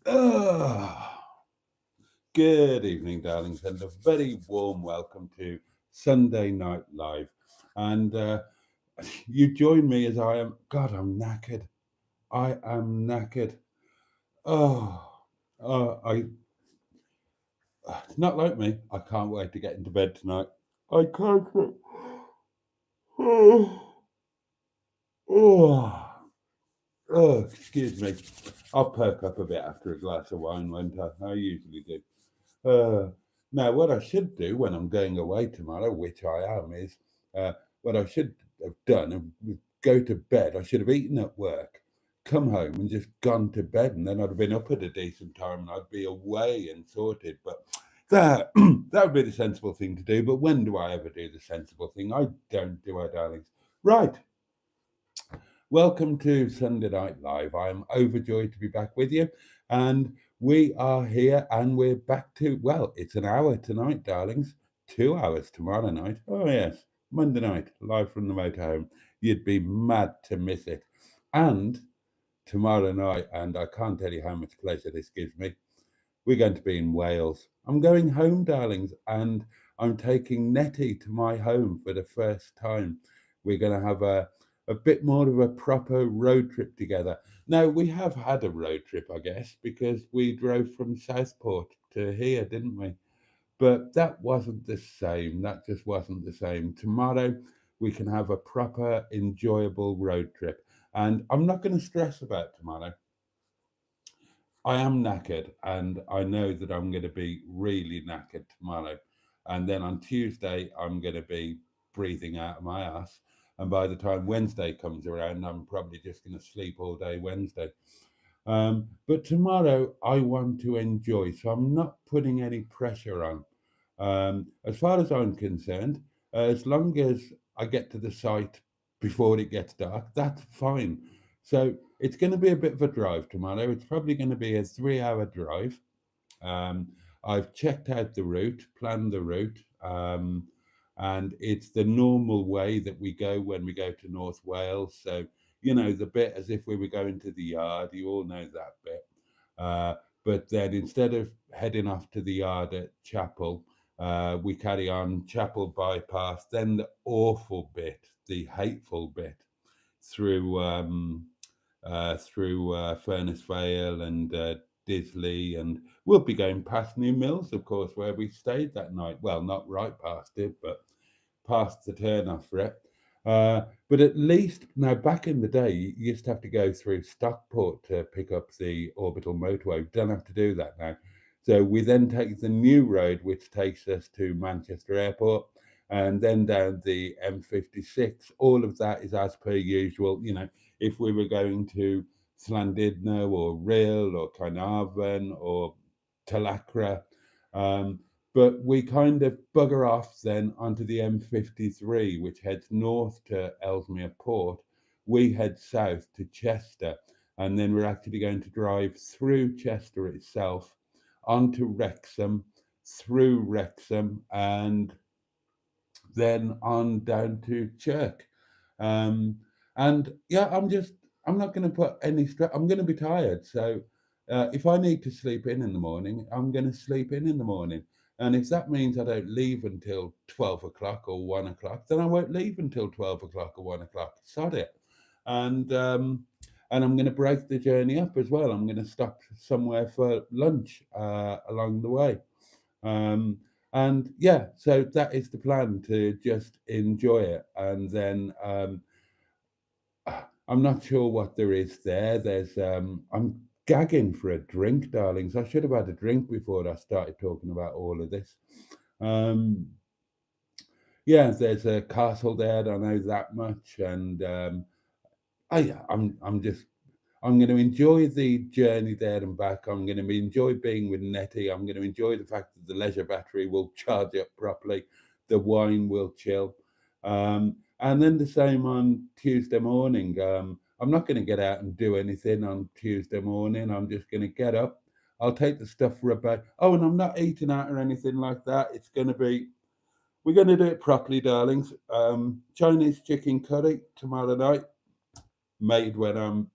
Ah, good evening, darlings, and a very warm welcome to Sunday Night Live. And you join me as I am. God, I'm knackered. I am knackered. Oh, I. It's not like me. I can't wait to get into bed tonight. I can't. Oh, oh, oh, excuse me. I'll perk up a bit after a glass of wine, won't I? I usually do. Uh, Now, what I should do when I'm going away tomorrow, which I am, is what I should have done is go to bed. I should have eaten at work, come home and just gone to bed, and then I'd have been up at a decent time and I'd be away and sorted. But that that would be the sensible thing to do. But when do I ever do the sensible thing? I don't, do I, darlings? Right. Welcome to Sunday Night Live. I am overjoyed to be back with you, and we are here and we're back to, well, it's an hour tonight, darlings, 2 hours tomorrow night. Oh, yes, Monday night, live from the motorhome. You'd be mad to miss it. And tomorrow night, and I can't tell you how much pleasure this gives me, we're going to be in Wales. I'm going home, darlings, and I'm taking Netty to my home for the first time. We're going to have a bit more of a proper road trip together. Now, we have had a road trip, I guess, because we drove from Southport to here, didn't we? But that wasn't the same. That just wasn't the same. Tomorrow, we can have a proper, enjoyable road trip. And I'm not going to stress about tomorrow. I am knackered, and I know that I'm going to be really knackered tomorrow. And then on Tuesday, I'm going to be breathing out of my ass. And by the time Wednesday comes around, I'm probably just going to sleep all day Wednesday. But tomorrow, I want to enjoy, so I'm not putting any pressure on. As far as I'm concerned, as long as I get to the site before it gets dark, that's fine. So it's going to be a bit of a drive tomorrow. It's probably going to be a 3 hour drive. Um, I've checked out the route, planned the route, and it's the normal way that we go when we go to North Wales. So, the bit as if we were going to the yard, you all know that bit. Uh, but then instead of heading off to the yard at Chapel, we carry on Chapel bypass, then the awful bit, the hateful bit through Furnace Vale and Disley, and we'll be going past New Mills, of course, where we stayed that night. Well, not right past it, but past the turn off for it. But at least now, back in the day, you used to have to go through Stockport to pick up the orbital motorway. We don't have to do that now. So we then take the new road, which takes us to Manchester Airport, and then down the M56. All of that is as per usual. If we were going to Llandudno or Rhyl or Carnarvon or Talacra, um, but we kind of bugger off then onto the M53, which heads north to Ellesmere Port. We head south to Chester, and then we're actually going to drive through Chester itself, onto Wrexham, through Wrexham, and then on down to Chirk. Um, and yeah, I'm not going to put any stress. I'm going to be tired. So if I need to sleep in the morning, I'm going to sleep in the morning. And if that means I don't leave until 12 o'clock or 1 o'clock, then I won't leave until 12 o'clock or 1 o'clock. Sod it. And, um, and I'm going to break the journey up as well. I'm going to stop somewhere for lunch along the way. Um, and yeah, so that is the plan, to just enjoy it. And then I'm not sure what there is there. I'm gagging for a drink, darlings. I should have had a drink before I started talking about all of this. Um, yeah, there's a castle there. I know that much. And yeah, I'm going to enjoy the journey there and back. I'm going to enjoy being with Netty. I'm going to enjoy the fact that the leisure battery will charge up properly. The wine will chill. And then the same on Tuesday morning. I'm not going to get out and do anything on Tuesday morning. I'm just going to get up. I'll take the stuff for a bit. Oh, and I'm not eating out or anything like that. We're going to do it properly, darlings. Chinese chicken curry tomorrow night, made when I'm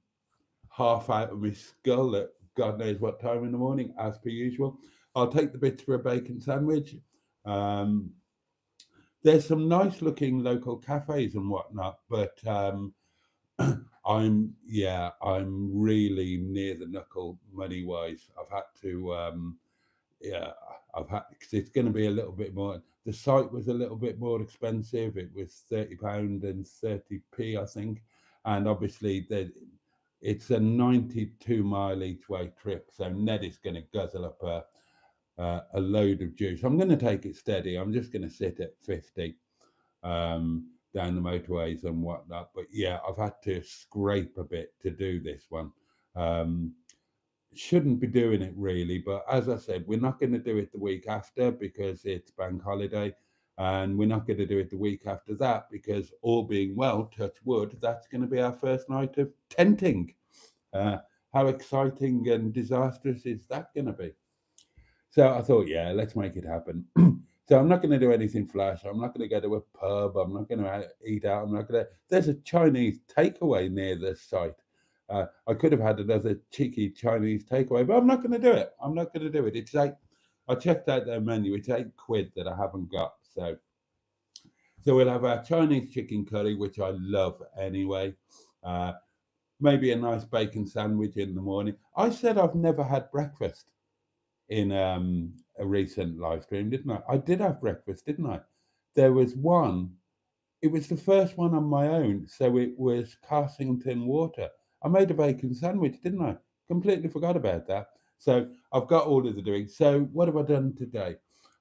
half out of my skull at God knows what time in the morning, as per usual. I'll take the bits for a bacon sandwich. Um, there's some nice looking local cafes and whatnot, but I'm really near the knuckle money wise. I've had to yeah, I've had because it's going to be a little bit more. The site was a little bit more expensive. It was £30 and 30p, I think, and obviously it's a 92 mile each way trip. So Netty's going to guzzle up a load of juice. I'm going to take it steady. I'm just going to sit at 50 down the motorways and whatnot. But yeah, I've had to scrape a bit to do this one. Um, shouldn't be doing it really, but as I said, we're not going to do it the week after because it's bank holiday, and we're not going to do it the week after that because, all being well, touch wood, that's going to be our first night of tenting. Uh, how exciting and disastrous is that going to be? So I thought, yeah, let's make it happen. So I'm not going to do anything flash. I'm not going to go to a pub. I'm not going to eat out. I'm not going to. There's a Chinese takeaway near the site. I could have had another cheeky Chinese takeaway, but I'm not going to do it. I'm not going to do it. It's like I checked out their menu. It's £8 that I haven't got. So we'll have our Chinese chicken curry, which I love anyway. Uh, maybe a nice bacon sandwich in the morning. I said I've never had breakfast in a recent live stream, didn't I? I did have breakfast, didn't I? There was one. It was the first one on my own, so it was Carsington water. I made a bacon sandwich, didn't I? Completely forgot about that. So I've got all of the doing. So what have I done today?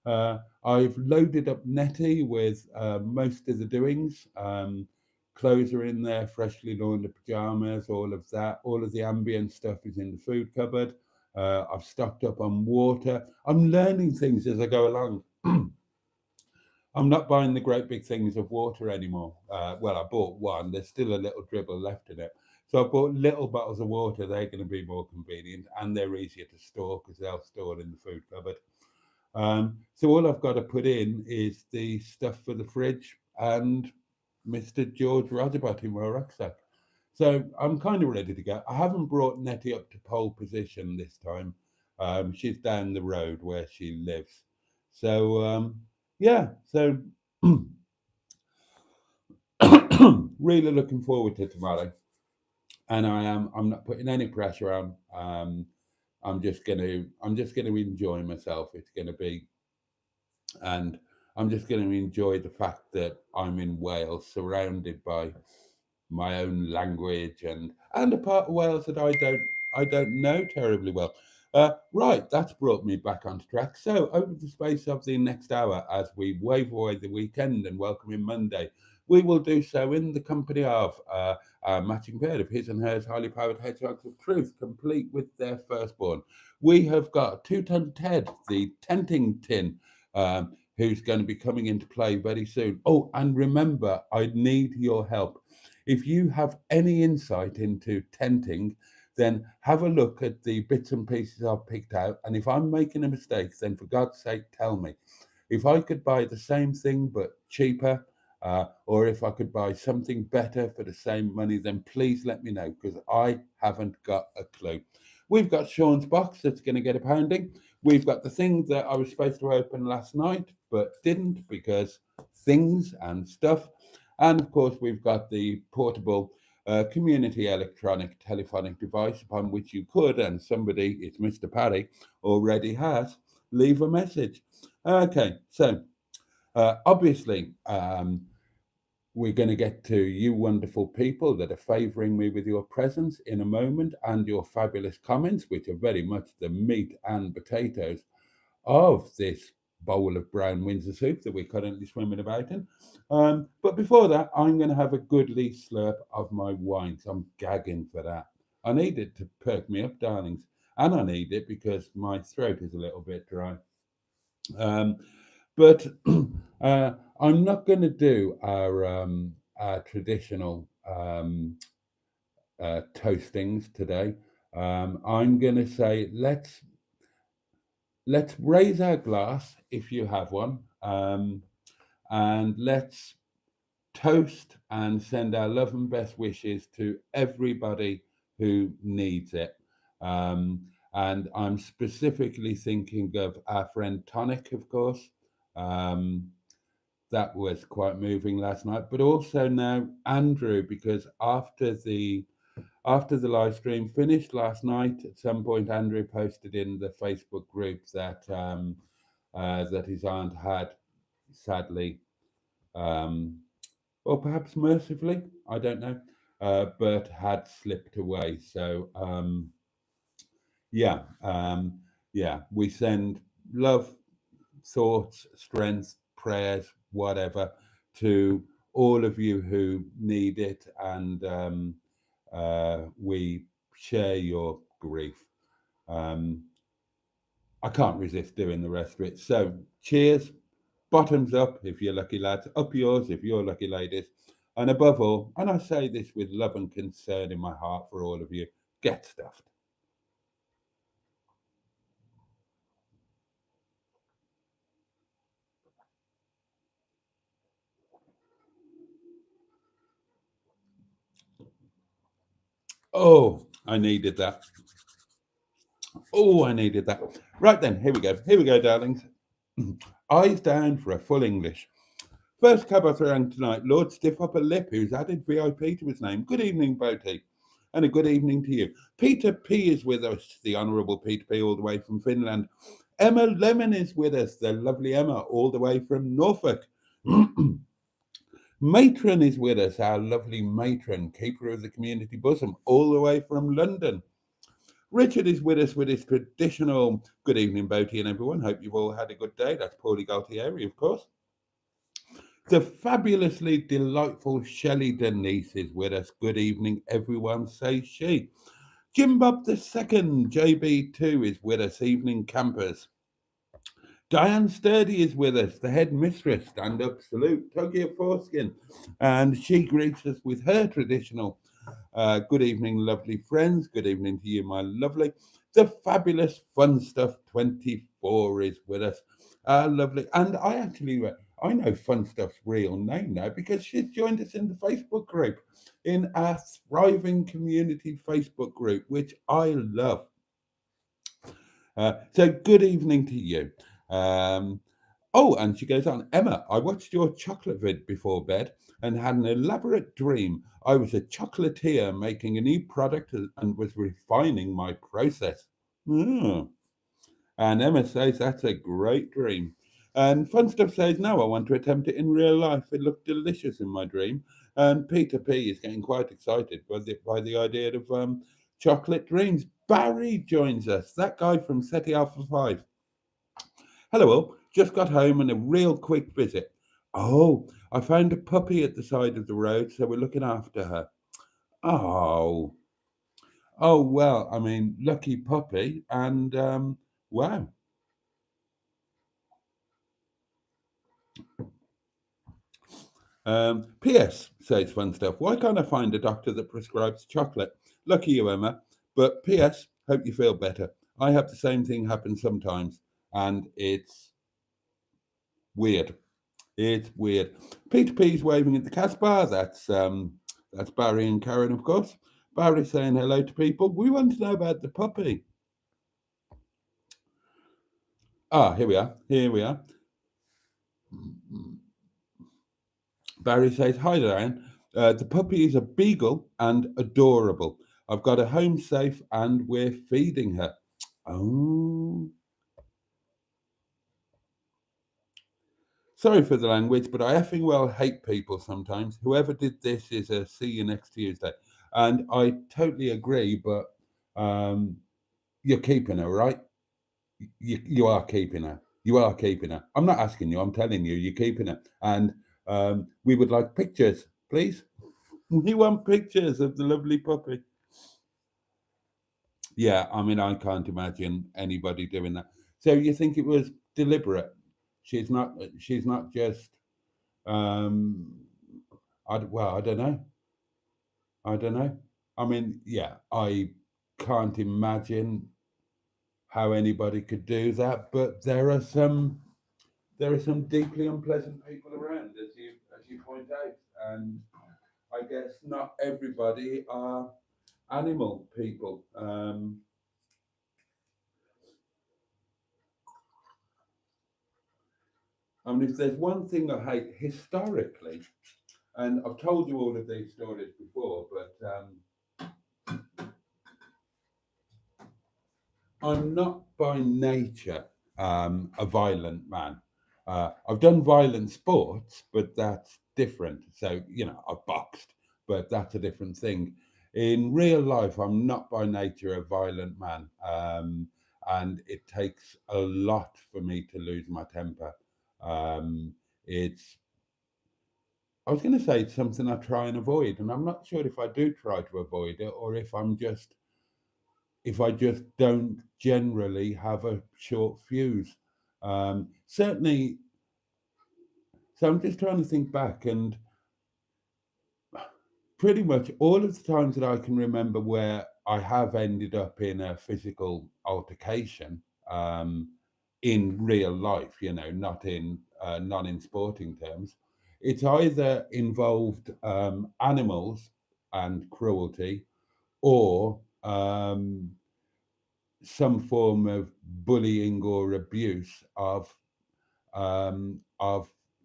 I've loaded up Netty with most of the doings. Clothes are in there, freshly laundered pajamas, all of that. All of the ambient stuff is in the food cupboard. I've stocked up on water. I'm learning things as I go along. I'm not buying the great big things of water anymore. Well, I bought one. There's still a little dribble left in it. So I bought little bottles of water. They're going to be more convenient and they're easier to store because they'll store in the food cupboard. So all I've got to put in is the stuff for the fridge and Mr. George Rajabot in my rucksack. So I'm kind of ready to go. I haven't brought Nettie up to pole position this time. She's down the road where she lives. So yeah, so really looking forward to tomorrow. And I'm not putting any pressure on. I'm just gonna enjoy myself. It's gonna be, and I'm just gonna enjoy the fact that I'm in Wales, surrounded by my own language and a part of Wales that I don't know terribly well. Right, that's brought me back on track. So over the space of the next hour, as we wave away the weekend and welcome in Monday, we will do so in the company of our matching pair of his and hers highly powered hedgehogs of truth, complete with their firstborn. We have got Two Ton Ted, the tenting tin. Who's going to be coming into play very soon. Oh, and remember, I need your help. If you have any insight into tenting, then have a look at the bits and pieces I've picked out. And if I'm making a mistake, then for God's sake, tell me. If I could buy the same thing but cheaper, or if I could buy something better for the same money, then please let me know because I haven't got a clue. We've got Sean's box that's going to get a pounding. We've got the thing that I was supposed to open last night but didn't because things and stuff. And of course, we've got the portable community electronic telephonic device upon which you could, and somebody, it's Mr. Parry, already has, leave a message. Okay, so obviously, we're going to get to you wonderful people that are favouring me with your presence in a moment and your fabulous comments, which are very much the meat and potatoes of this bowl of brown Windsor soup that we're currently swimming about in. But before that, I'm going to have a goodly slurp of my wine. So I'm gagging for that. I need it to perk me up, darlings. And I need it because my throat is a little bit dry. Um, but I'm not going to do our traditional toastings today. I'm going to say let's raise our glass if you have one, and let's toast and send our love and best wishes to everybody who needs it. And I'm specifically thinking of our friend Tonic, of course. Um, that was quite moving last night, but also now Andrew, because after the live stream finished last night, at some point Andrew posted in the Facebook group that that his aunt had sadly, um, or perhaps mercifully, I don't know, but had slipped away. So yeah, yeah, we send love, thoughts, strength, prayers, whatever, to all of you who need it, and we share your grief. Um, I can't resist doing the rest of it. So, cheers, bottoms up if you're lucky lads, up yours if you're lucky ladies, and above all, and I say this with love and concern in my heart for all of you, get stuffed. Oh, I needed that. Oh, I needed that. Right then, here we go. Here we go, darlings. Eyes down for a full English. First cab off the rank tonight, Lord Stiff Upper Lip, who's added VIP to his name. Good evening, Boaty. And a good evening to you. Peter P is with us, the Honourable Peter P, all the way from Finland. Emma Lemon is with us, the lovely Emma, all the way from Norfolk. Matron is with us, our lovely matron, keeper of the community bosom, all the way from London. Richard is with us with his traditional good evening, Boaty and everyone. Hope you've all had a good day. That's Paulie Galtieri, of course. The fabulously delightful Shelley Denise is with us. Good evening, everyone, says she. Jim Bob the Second, JB2, is with us. Evening, campers. Diane Sturdy is with us, the head mistress. Stand up, salute, tug your foreskin. And she greets us with her traditional good evening, lovely friends. Good evening to you, my lovely. The fabulous Fun Stuff 24 is with us. Lovely. And I know Fun Stuff's real name now because she's joined us in the Facebook group, in our thriving community Facebook group, which I love. So good evening to you. Um, oh, and she goes on, Emma, I watched your chocolate vid before bed and had an elaborate dream. I was a chocolatier making a new product and was refining my process. Hmm. And Emma says that's a great dream. And Fun Stuff says, no, I want to attempt it in real life. It looked delicious in my dream. And Peter P is getting quite excited by the idea of chocolate dreams. Barry joins us, that guy from SETI Alpha 5. Hello, all. Just got home and a real quick visit. Oh, I found a puppy at the side of the road, so we're looking after her. Oh, oh, well, I mean, lucky puppy. And wow. P.S. says Fun Stuff. Why can't I find a doctor that prescribes chocolate? Lucky you, Emma. But P.S. Hope you feel better. I have the same thing happen sometimes, and it's weird. It's weird. Peter P's waving at the Casbah. That's Barry and Karen, of course. Barry saying hello to people. We want to know about the puppy. Ah, here we are. Here we are. Barry says, hi, Diane. The puppy is a beagle and adorable. I've got her home safe and we're feeding her. Oh, sorry for the language, but I effing well hate people sometimes. Whoever did this is a see you next Tuesday. And I totally agree, but um, you're keeping her, right? You are keeping her. You are keeping her. I'm not asking you, I'm telling you, you're keeping her. And we would like pictures, please. We want pictures of the lovely puppy. Yeah, I mean, I can't imagine anybody doing that. So you think it was deliberate? She's not. She's not just. Um, well, I don't know. I don't know. I mean, yeah, I can't imagine how anybody could do that. But there are some deeply unpleasant people around, as you point out, and I guess not everybody are animal people. I mean, if there's one thing I hate historically, and I've told you all of these stories before, but I'm not by nature a violent man. I've done violent sports, but that's different. So, I've boxed, but that's a different thing. In real life, I'm not by nature a violent man. And it takes a lot for me to lose my temper. Um, it's, I was going to say it's something I try and avoid, and I'm not sure if I do try to avoid it or if I just don't generally have a short fuse. Certainly, so I'm just trying to think back, and pretty much all of the times that I can remember where I have ended up in a physical altercation, in real life, not in sporting terms, it's either involved animals and cruelty, or some form of bullying or abuse of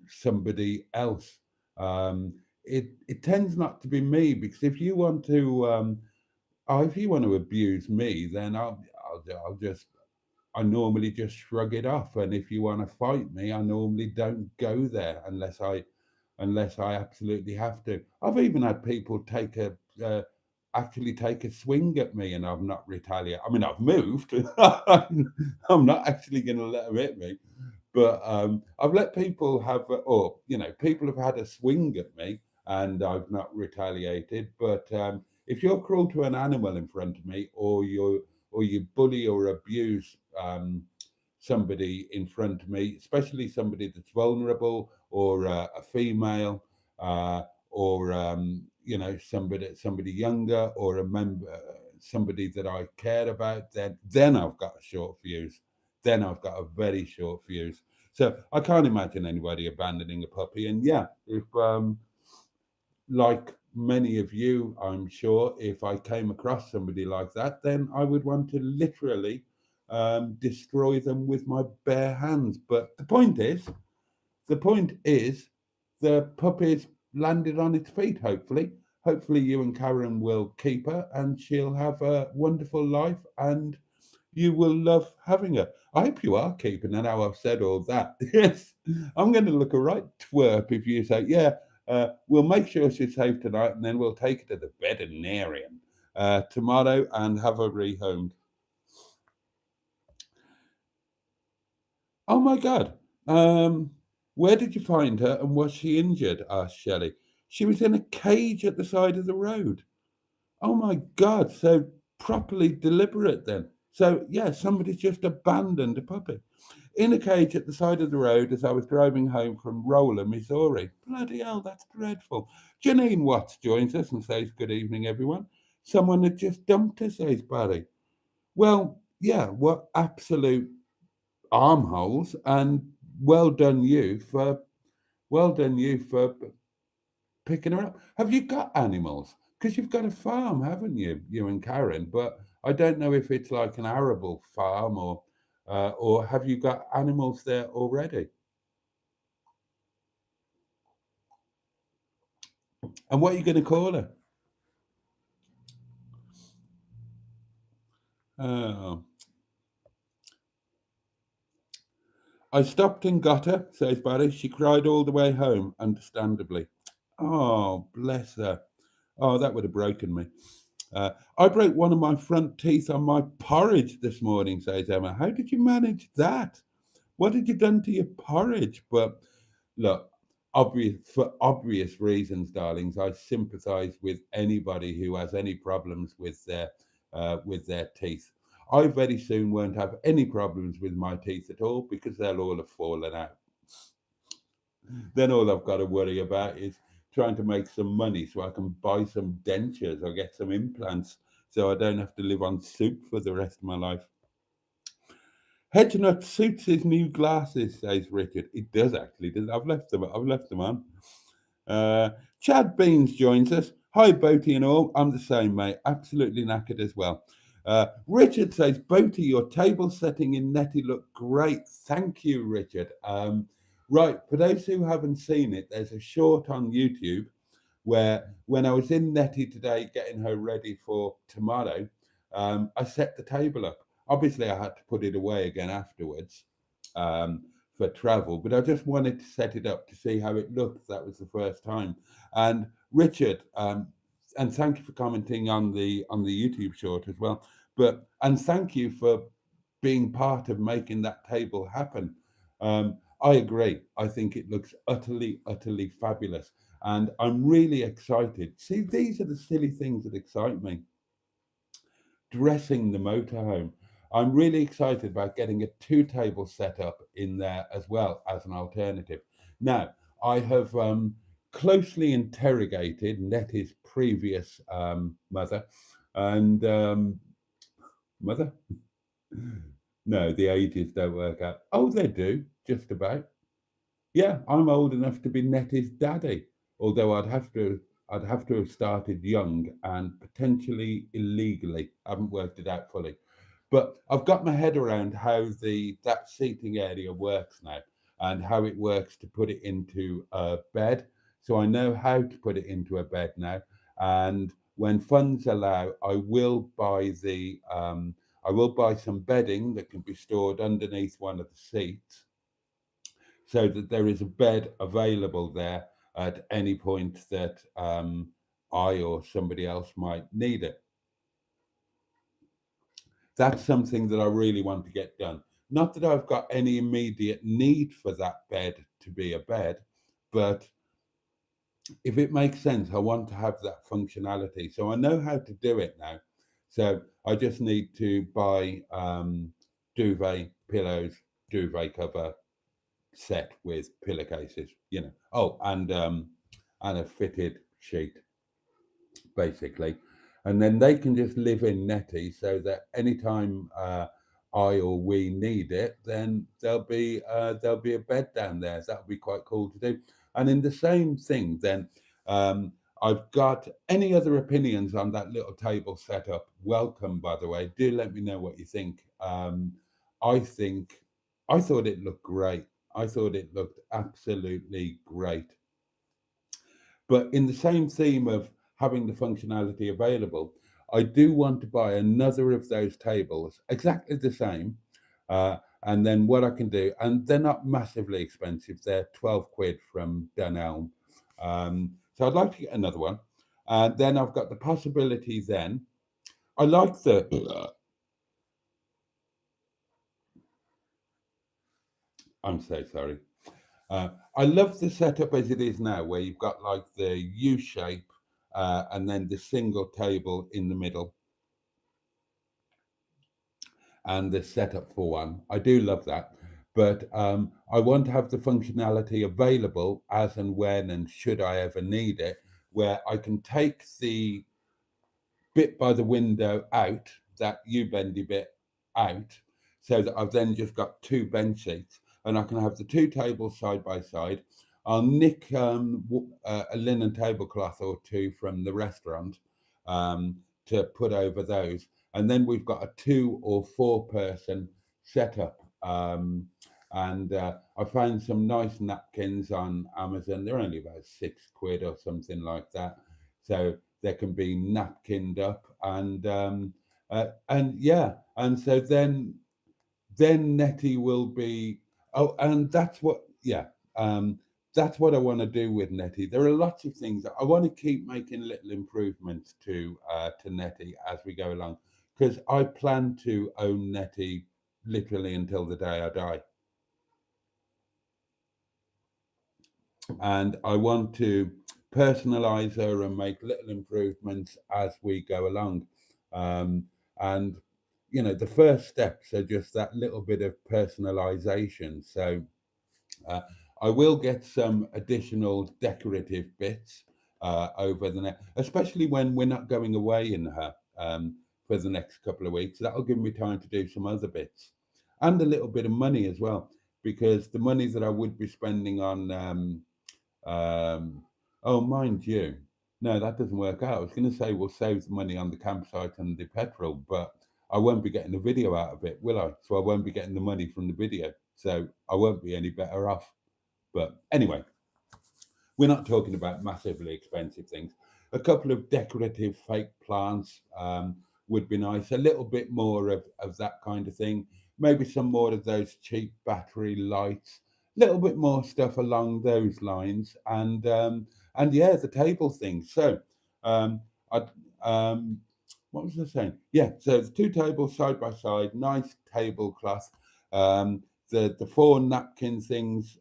somebody else. It tends not to be me, because if you want to abuse me, then I'll just I normally just shrug it off. And if you want to fight me, I normally don't go there unless I absolutely have to. I've even had people actually take a swing at me, and I've not retaliated. I mean, I've moved. I'm not actually going to let them hit me, but I've let people have, or people have had a swing at me, and I've not retaliated. But if you're cruel to an animal in front of me, or you bully or abuse somebody in front of me, especially somebody that's vulnerable, or a female, or somebody younger, or a member, somebody that I care about, then I've got a short fuse. Then I've got a very short fuse. So I can't imagine anybody abandoning a puppy. And yeah, if like many of you, I'm sure, if I came across somebody like that, then I would want to literally destroy them with my bare hands. But the point is, the puppy's landed on its feet, hopefully. Hopefully, you and Karen will keep her, and she'll have a wonderful life, and you will love having her. I hope you are keeping her now I've said all that. Yes, I'm going to look a right twerp if you say, yeah, we'll make sure she's safe tonight, and then we'll take her to the veterinarian tomorrow and have her rehomed. Oh my God. Where did you find her, and was she injured? Asked Shelley. She was in a cage at the side of the road. Oh my God. So properly deliberate then. So, yeah, somebody's just abandoned a puppy in a cage at the side of the road as I was driving home from Rolla, Missouri. Bloody hell, that's dreadful. Janine Watts joins us and says, good evening, everyone. Someone had just dumped her, says Barry. Well, yeah, what absolute armholes, and well done you for picking her up. Have you got animals? Because you've got a farm, haven't you, you and Karen? But I don't know if it's like an arable farm, or have you got animals there already? And what are you going to call her? Oh, I stopped and got her, says Barry. She cried all the way home, understandably. Oh, bless her. Oh, that would have broken me. I broke one of my front teeth on my porridge this morning, says Emma. How did you manage that? What had you done to your porridge? But look, for obvious reasons, darlings, I sympathise with anybody who has any problems with their teeth. I very soon won't have any problems with my teeth at all, because they'll all have fallen out. Then all I've got to worry about is trying to make some money so I can buy some dentures or get some implants, so I don't have to live on soup for the rest of my life. Hedgenut suits his new glasses, says Richard. It does actually. I've left them. I've left them on. Chad Beans joins us. Hi, Boaty and all. I'm the same, mate. Absolutely knackered as well. Richard says, Boaty, your table setting in Netty looked great. Thank you, Richard. Right, for those who haven't seen it, there's a short on YouTube where when I was in Netty today getting her ready for tomorrow, I set the table up. Obviously, I had to put it away again afterwards um, for travel, but I just wanted to set it up to see how it looked. That was the first time. And Richard, and thank you for commenting on the YouTube short as well. And thank you for being part of making that table happen. I agree. I think it looks utterly, utterly fabulous. And I'm really excited. See, these are the silly things that excite me. Dressing the motorhome. I'm really excited about getting a two-table setup in there as well as an alternative. Now, I have closely interrogated Netty's previous mother and mother. No, the ages don't work out. Oh, they do, just about. Yeah, I'm old enough to be Nettie's daddy, although I'd have to have started young and potentially illegally. I haven't worked it out fully. But I've got my head around how the that seating area works now and how it works to put it into a bed. So I know how to put it into a bed now. And when funds allow, I will buy some bedding that can be stored underneath one of the seats so that there is a bed available there at any point that I or somebody else might need it. That's something that I really want to get done. Not that I've got any immediate need for that bed to be a bed, but if it makes sense, I want to have that functionality. So I know how to do it now. So I just need to buy duvet, pillows, duvet cover, set with pillowcases. Oh, and a fitted sheet, basically, and then they can just live in Netty, so that anytime I or we need it, then there'll be a bed down there. That would be quite cool to do. And in the same thing, then um, I've got any other opinions on that little table setup. Welcome, by the way. Do let me know what you think. I think I thought it looked great. I thought it looked absolutely great. But in the same theme of having the functionality available, I do want to buy another of those tables, exactly the same. And then what I can do, and they're not massively expensive, they're 12 quid from Dunelm. So I'd like to get another one. And then I've got the possibility then. I like the. I'm so sorry. I love the setup as it is now, where you've got like the U shape and then the single table in the middle and the setup for one. I do love that. But I want to have the functionality available as and when and should I ever need it, where I can take the bit by the window out, that U bendy bit out, so that I've then just got two bench seats and I can have the two tables side by side. I'll nick a linen tablecloth or two from the restaurant to put over those. And then we've got a 2 or 4 person setup. And I found some nice napkins on Amazon. They're only about 6 quid or something like that. So they can be napkined up and yeah, and so then Netty will be. Oh, and that's what I want to do with Netty. There are lots of things that I want to keep making little improvements to Netty as we go along, because I plan to own Netty literally until the day I die. And I want to personalize her and make little improvements as we go along. And the first steps are just that little bit of personalization. So uh, I will get some additional decorative bits over the next, especially when we're not going away in her for the next couple of weeks. That'll give me time to do some other bits and a little bit of money as well, because the money that I would be spending on oh, mind you, no, that doesn't work out. I was going to say we'll save the money on the campsite and the petrol, but I won't be getting a video out of it, will I? So I won't be getting the money from the video. So I won't be any better off. But anyway, we're not talking about massively expensive things. A couple of decorative fake plants would be nice. A little bit more of that kind of thing. Maybe some more of those cheap battery lights. A little bit more stuff along those lines. And yeah, the table thing. So um, I what was I saying? Yeah, so the two tables side by side, nice tablecloth. Um, the four napkin things.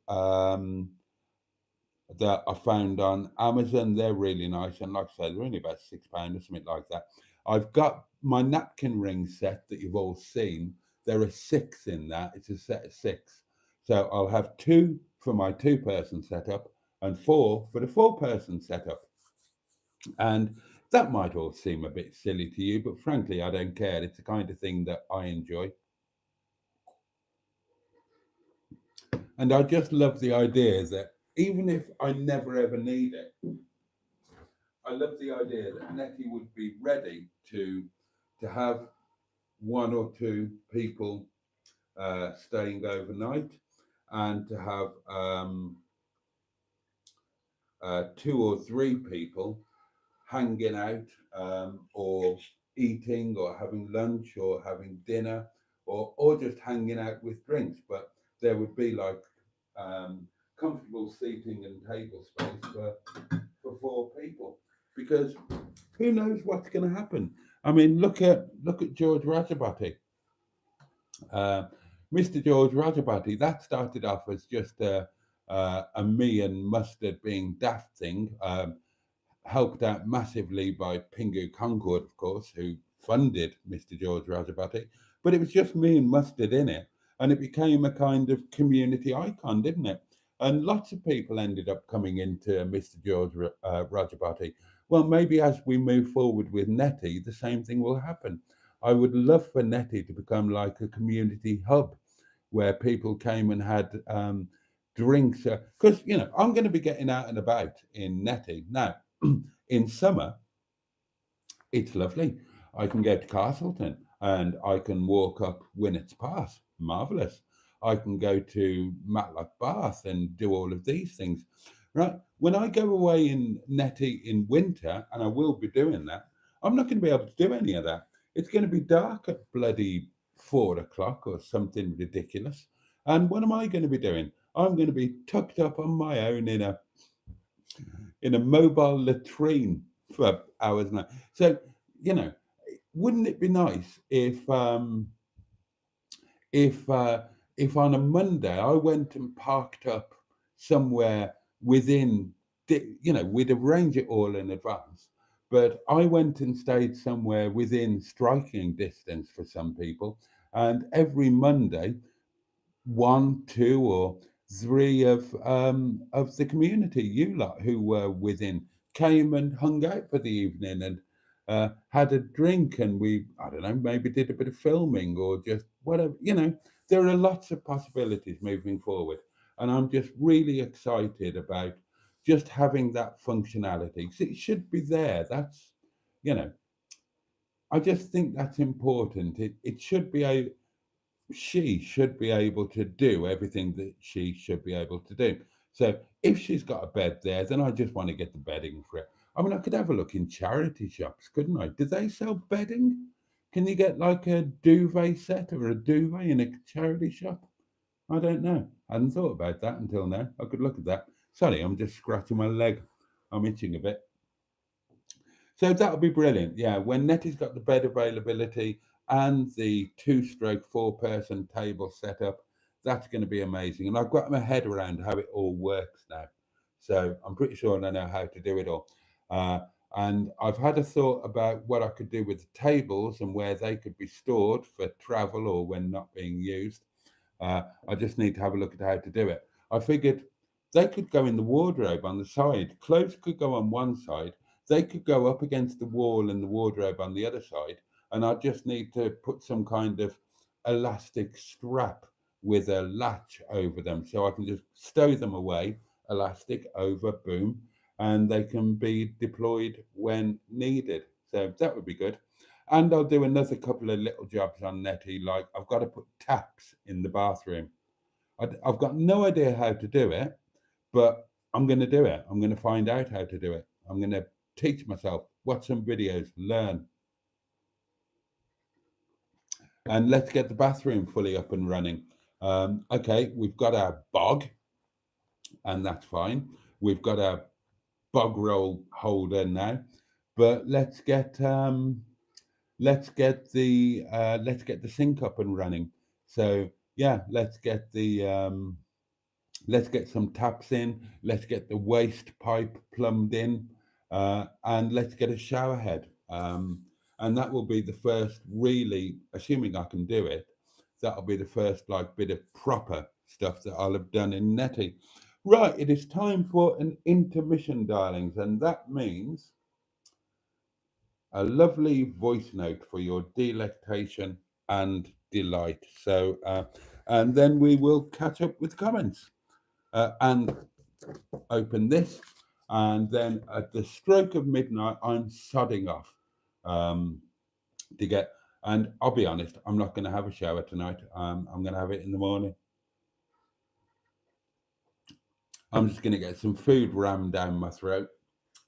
That I found on Amazon. They're really nice, and like I said, they're only about £6 or something like that. I've got my napkin ring set that you've all seen. There are six in that. It's a set of six, so I'll have two for my two-person setup and four for the four-person setup. And that might all seem a bit silly to you, but frankly, I don't care. It's the kind of thing that I enjoy, and I just love the idea that even if I never ever need it, I love the idea that Netty would be ready to have one or two people staying overnight, and to have two or three people hanging out, or eating or having lunch or having dinner, or just hanging out with drinks. But there would be like comfortable seating and table space for four people, because who knows what's going to happen. I mean, look at George Rajabati, uh, Mr. George Rajabati. That started off as just a me and mustard being daft thing, helped out massively by Pingu Concord, of course, who funded Mr. George Rajabati. But it was just me and mustard in it, and it became a kind of community icon, didn't it? And lots of people ended up coming into Mr. George Rajabati. Well, maybe as we move forward with Netty, the same thing will happen. I would love for Netty to become like a community hub where people came and had drinks. Because, I'm going to be getting out and about in Netty. Now, in summer, it's lovely. I can go to Castleton and I can walk up Winnett's Pass. Marvellous. I can go to Matlock Bath and do all of these things. Right. When I go away in Netty in winter, and I will be doing that, I'm not going to be able to do any of that. It's going to be dark at bloody 4 o'clock or something ridiculous. And what am I going to be doing? I'm going to be tucked up on my own in a mobile latrine for hours now. So, you know, wouldn't it be nice if if on a Monday I went and parked up somewhere within, we'd arrange it all in advance, but I went and stayed somewhere within striking distance for some people, and every Monday one, two, or three of the community, you lot who were within, came and hung out for the evening and had a drink, and I don't know, maybe did a bit of filming or just whatever. There are lots of possibilities moving forward, and I'm just really excited about just having that functionality. 'Cause it should be there. You know, I just think that's important. It should be she should be able to do everything that she should be able to do. So if she's got a bed there, then I just want to get the bedding for it. I mean, I could have a look in charity shops, couldn't I? Do they sell bedding? Can you get like a duvet set or a duvet in a charity shop? I don't know. I hadn't thought about that until now. I could look at that. Sorry, I'm just scratching my leg. I'm itching a bit. So that'll be brilliant. Yeah, when Netty's got the bed availability and the two-stroke four-person table setup, that's going to be amazing. And I've got my head around how it all works now. So I'm pretty sure I know how to do it all. Uh, and I've had a thought about what I could do with the tables and where they could be stored for travel or when not being used. I just need to have a look at how to do it. I figured they could go in the wardrobe on the side. Clothes could go on one side. They could go up against the wall and the wardrobe on the other side. And I just need to put some kind of elastic strap with a latch over them so I can just stow them away, elastic over, boom, and they can be deployed when needed. So that would be good. And I'll do another couple of little jobs on Netty, like I've got to put taps in the bathroom. I've got no idea how to do it, but I'm going to do it. I'm going to find out how to do it. I'm going to teach myself, watch some videos, learn. And let's get the bathroom fully up and running. Okay, we've got our bog, and that's fine. We've got our bog roll holder now, but let's get the sink up and running. So yeah, let's get some taps in. Let's get the waste pipe plumbed in, and let's get a shower head. And that will be the first, really, assuming I can do it. That'll be the first like bit of proper stuff that I'll have done in Netty. Right, it is time for an intermission, darlings, and that means a lovely voice note for your delectation and delight. So, and then we will catch up with comments and open this. And then at the stroke of midnight, I'm sodding off to get. And I'll be honest, I'm not going to have a shower tonight. I'm going to have it in the morning. I'm just going to get some food rammed down my throat,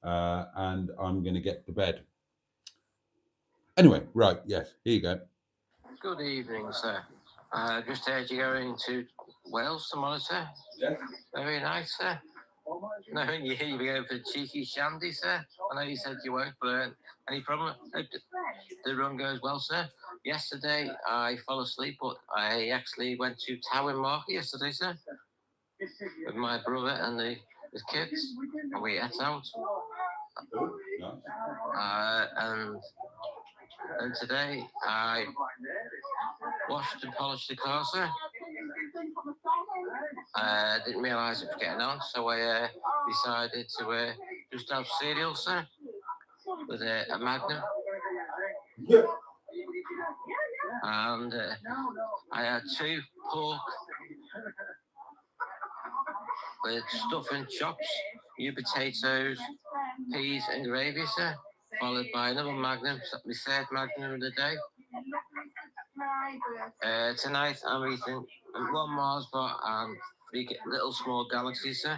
and I'm going to get to bed. Anyway, right, yes, here you go. Good evening, sir. Just heard you going to Wales tomorrow, sir. Yes. Very nice, sir. Knowing you, you'll be going for cheeky shandy, sir. I know you said you won't, but any problem? Hope the run goes well, sir. Yesterday, I fell asleep, but I actually went to Tower Market yesterday, sir, with my brother and the kids, and we ate out. And today, I washed and polished the car, sir. I didn't realise it was getting on, so I decided to just have cereal, sir, with a Magnum. And I had 2 pork with stuffing, chops, new potatoes, peas and gravy, sir, followed by another Magnum, my 3rd Magnum of the day. Tonight I'm eating 1 Mars bar and 3 little small galaxies, sir.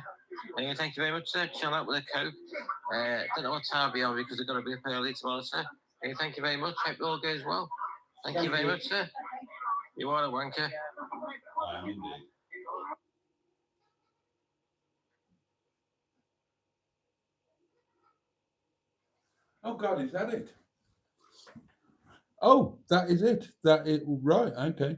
Anyway, thank you very much, sir. Chill out with a Coke. Don't know what time I'll be on because I've got to be up early tomorrow, sir. Anyway, thank you very much. Hope it all goes well. Thank you very much, sir. You are a wanker. I am indeed. Oh God, is that it? Oh, that is it. That it right, okay.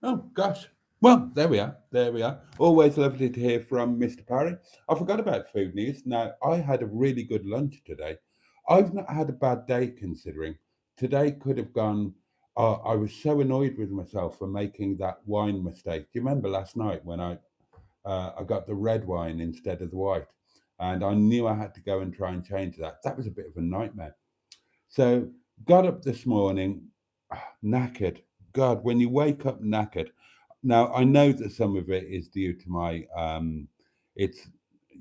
Oh gosh. Well, there we are. There we are. Always lovely to hear from Mr. Parry. I forgot about food news. Now, I had a really good lunch today. I've not had a bad day considering. Today could have gone. I was so annoyed with myself for making that wine mistake. Do you remember last night when I got the red wine instead of the white? And I knew I had to go and try and change that. That was a bit of a nightmare. So, got up this morning, knackered. God, when you wake up knackered. Now I know that some of it is due to my it's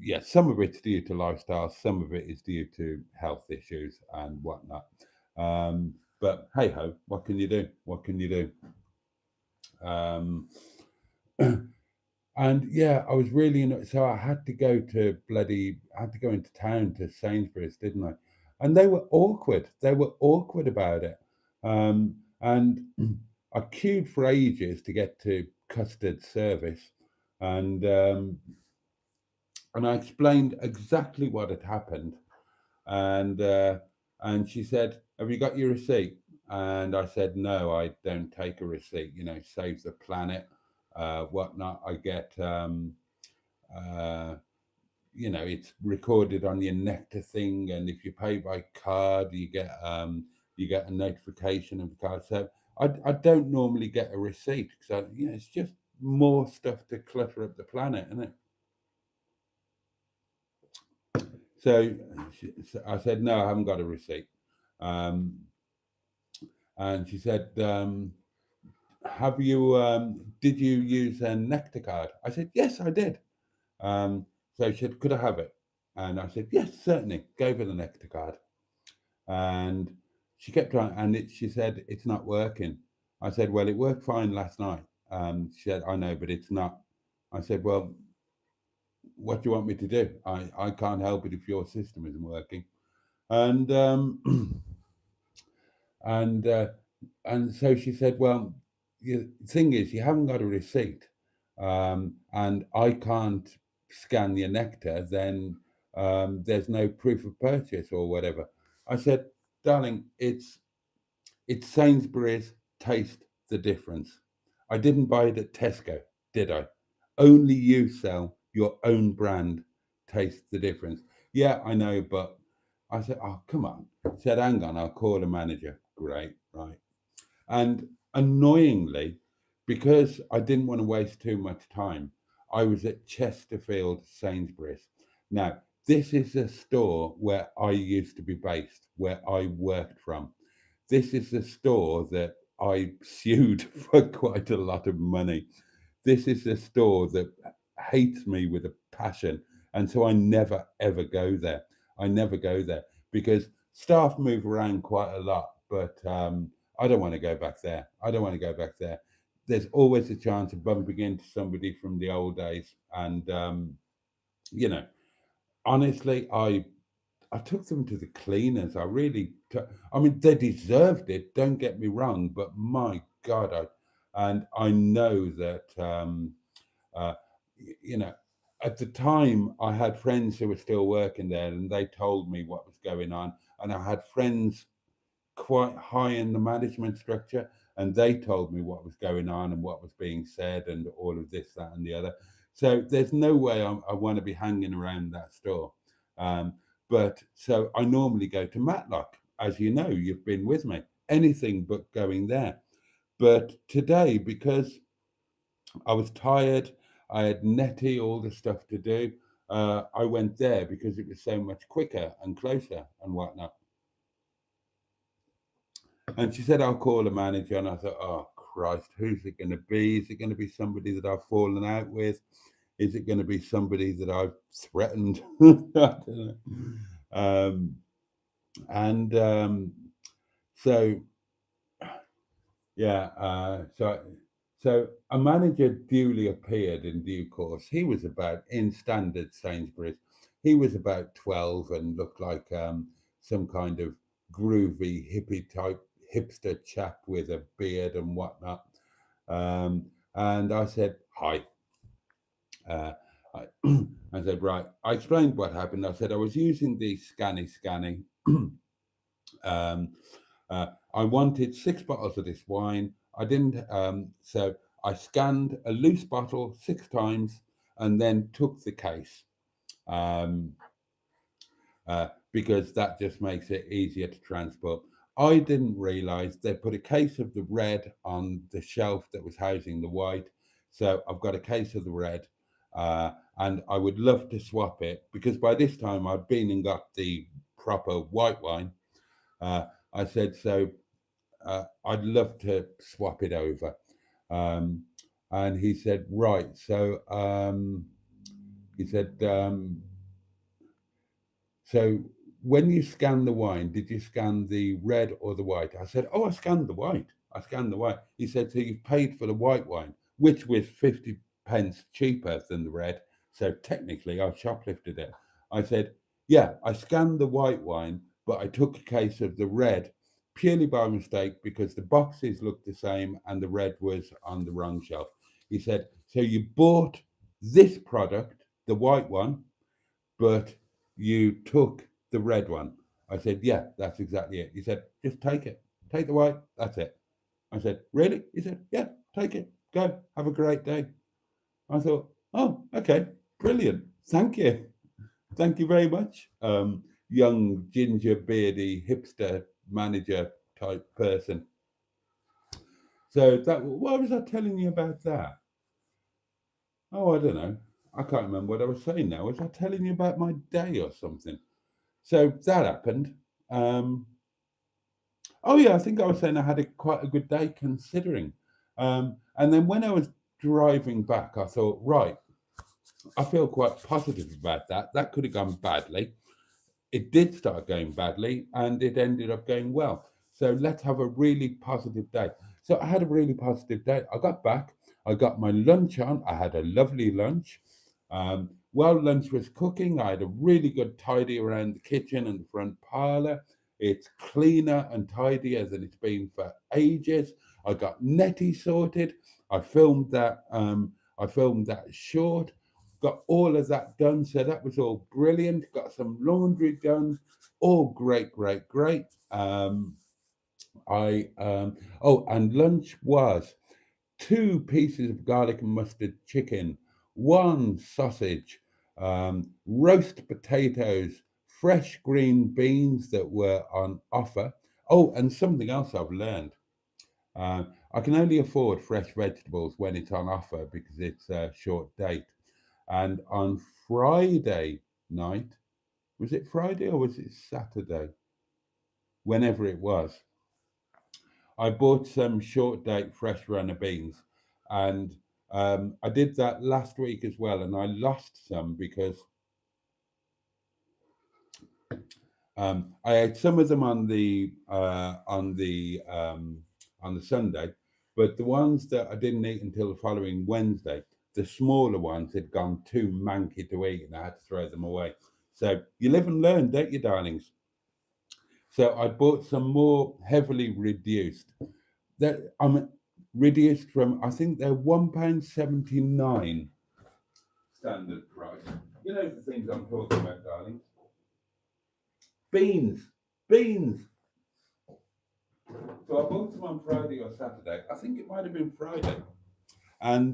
yeah, some of it's due to lifestyle, some of it is due to health issues and whatnot. But hey ho, what can you do? What can you do? And yeah, I was really so I had to go to I had to go into town to Sainsbury's, didn't I? And they were awkward. They were awkward about it. And I queued for ages to get to custard service, and I explained exactly what had happened, and she said, "Have you got your receipt?" And I said, "No, I don't take a receipt. You know, saves the planet, whatnot. I get." Uh, you know, it's recorded on your Nectar thing, and if you pay by card, you get a notification of the card. So I don't normally get a receipt because you know it's just more stuff to clutter up the planet, isn't it? So I said no, I haven't got a receipt, um, and she said, "Have you? Did you use a Nectar card?" I said, "Yes, I did." So she said, "Could I have it?" And I said, "Yes, certainly." Gave her the Nectar card, and she kept trying, and she said, "It's not working." I said, "Well, it worked fine last night." She said, "I know, but it's not." I said, well, what do you want me to do? I can't help it if your system isn't working. And and uh, and so she said, well, the thing is, you haven't got a receipt, and I can't scan your nectar, then there's no proof of purchase or whatever. I said, darling, it's Sainsbury's, taste the difference. I didn't buy it at Tesco, did I? Only you sell your own brand, taste the difference. Yeah, I know, but I said, oh, come on. She said, hang on, I'll call the manager. Great, right. And annoyingly, because I didn't want to waste too much time, I was at Chesterfield Sainsbury's. Now, this is a store where I used to be based, where I worked from. This is the store that I sued for quite a lot of money. This is the store that hates me with a passion. And so I never, ever go there. I never go there because staff move around quite a lot, but I don't want to go back there. I don't want to go back there. There's always a chance of bumping into somebody from the old days. And, you know, honestly, I took them to the cleaners. I really, I mean, they deserved it. Don't get me wrong, but my God, and I know that, uh, you know, at the time I had friends who were still working there, and they told me what was going on, and I had friends quite high in the management structure, and they told me what was going on and what was being said, and all of this, that, and the other. So there's no way I want to be hanging around that store. Um, but so I normally go to Matlock, as you know, you've been with me. Anything but going there. But today, because I was tired, I had Netty, all the stuff to do. I went there because it was so much quicker and closer and whatnot. And she said, I'll call the manager. And I thought, oh, Christ, who's it going to be? Is it going to be somebody that I've fallen out with? Is it going to be somebody that I've threatened? I don't know. Um, and so, yeah, so a manager duly appeared in due course. He was about, in standard Sainsbury's, he was about 12 and looked like some kind of groovy hippie type hipster chap with a beard and whatnot. And I said, hi. Uh, I, I said, right. I explained what happened. I said, I was using the scanning. um, I wanted 6 bottles of this wine. I didn't, so I scanned a loose bottle 6 times and then took the case, um, because that just makes it easier to transport. I didn't realize they put a case of the red on the shelf that was housing the white. So I've got a case of the red, and I would love to swap it because by this time I'd been and got the proper white wine. I said, so I'd love to swap it over. Um, and he said, right. So he said, so when you scan the wine, did you scan the red or the white? I said, oh, I scanned the white. I scanned the white. He said, so you've paid for the white wine, which was 50 pence cheaper than the red. So technically, I shoplifted it. I said, yeah, I scanned the white wine, but I took a case of the red purely by mistake because the boxes looked the same and the red was on the wrong shelf. He said, so you bought this product, the white one, but you took the red one. I said, yeah, that's exactly it. He said, just take it. Take the white. That's it. I said, really? He said, yeah, take it. Go. Have a great day. I thought, oh, okay, brilliant. Thank you. Thank you very much. Young, ginger, beardy, hipster manager type person. So that, what was I telling you about that? Oh, I don't know. I can't remember what I was saying now. Was I telling you about my day or something? So that happened. Um, oh yeah, I think I was saying I had quite a good day considering. And then when I was driving back, I thought, right, I feel quite positive about that. That could have gone badly. It did start going badly, and it ended up going well. So let's have a really positive day. So I had a really positive day. I got back. I got my lunch on. I had a lovely lunch. While lunch was cooking, I had a really good tidy around the kitchen and the front parlour. It's cleaner and tidier than it's been for ages. I got Netty sorted. I filmed that. I filmed that short. Got all of that done, so that was all brilliant. Got some laundry done. All great, great, great. And lunch was two pieces of garlic and mustard chicken, one sausage, roast potatoes, fresh green beans that were on offer. Oh, and something else I've learned. I can only afford fresh vegetables when it's on offer because it's a short date. And on Friday night, was it Friday or was it Saturday? Whenever it was, I bought some short date fresh runner beans, and I did that last week as well, and I lost some because I ate some of them on the Sunday, but the ones that I didn't eat until the following Wednesday, the smaller ones had gone too manky to eat, and I had to throw them away. So you live and learn, don't you, darlings? So I bought some more heavily reduced. That I'm reduced from, I think they're £1.79 standard price. You know the things I'm talking about, darling. Beans, beans. So I bought them on Friday or Saturday. I think it might have been Friday, and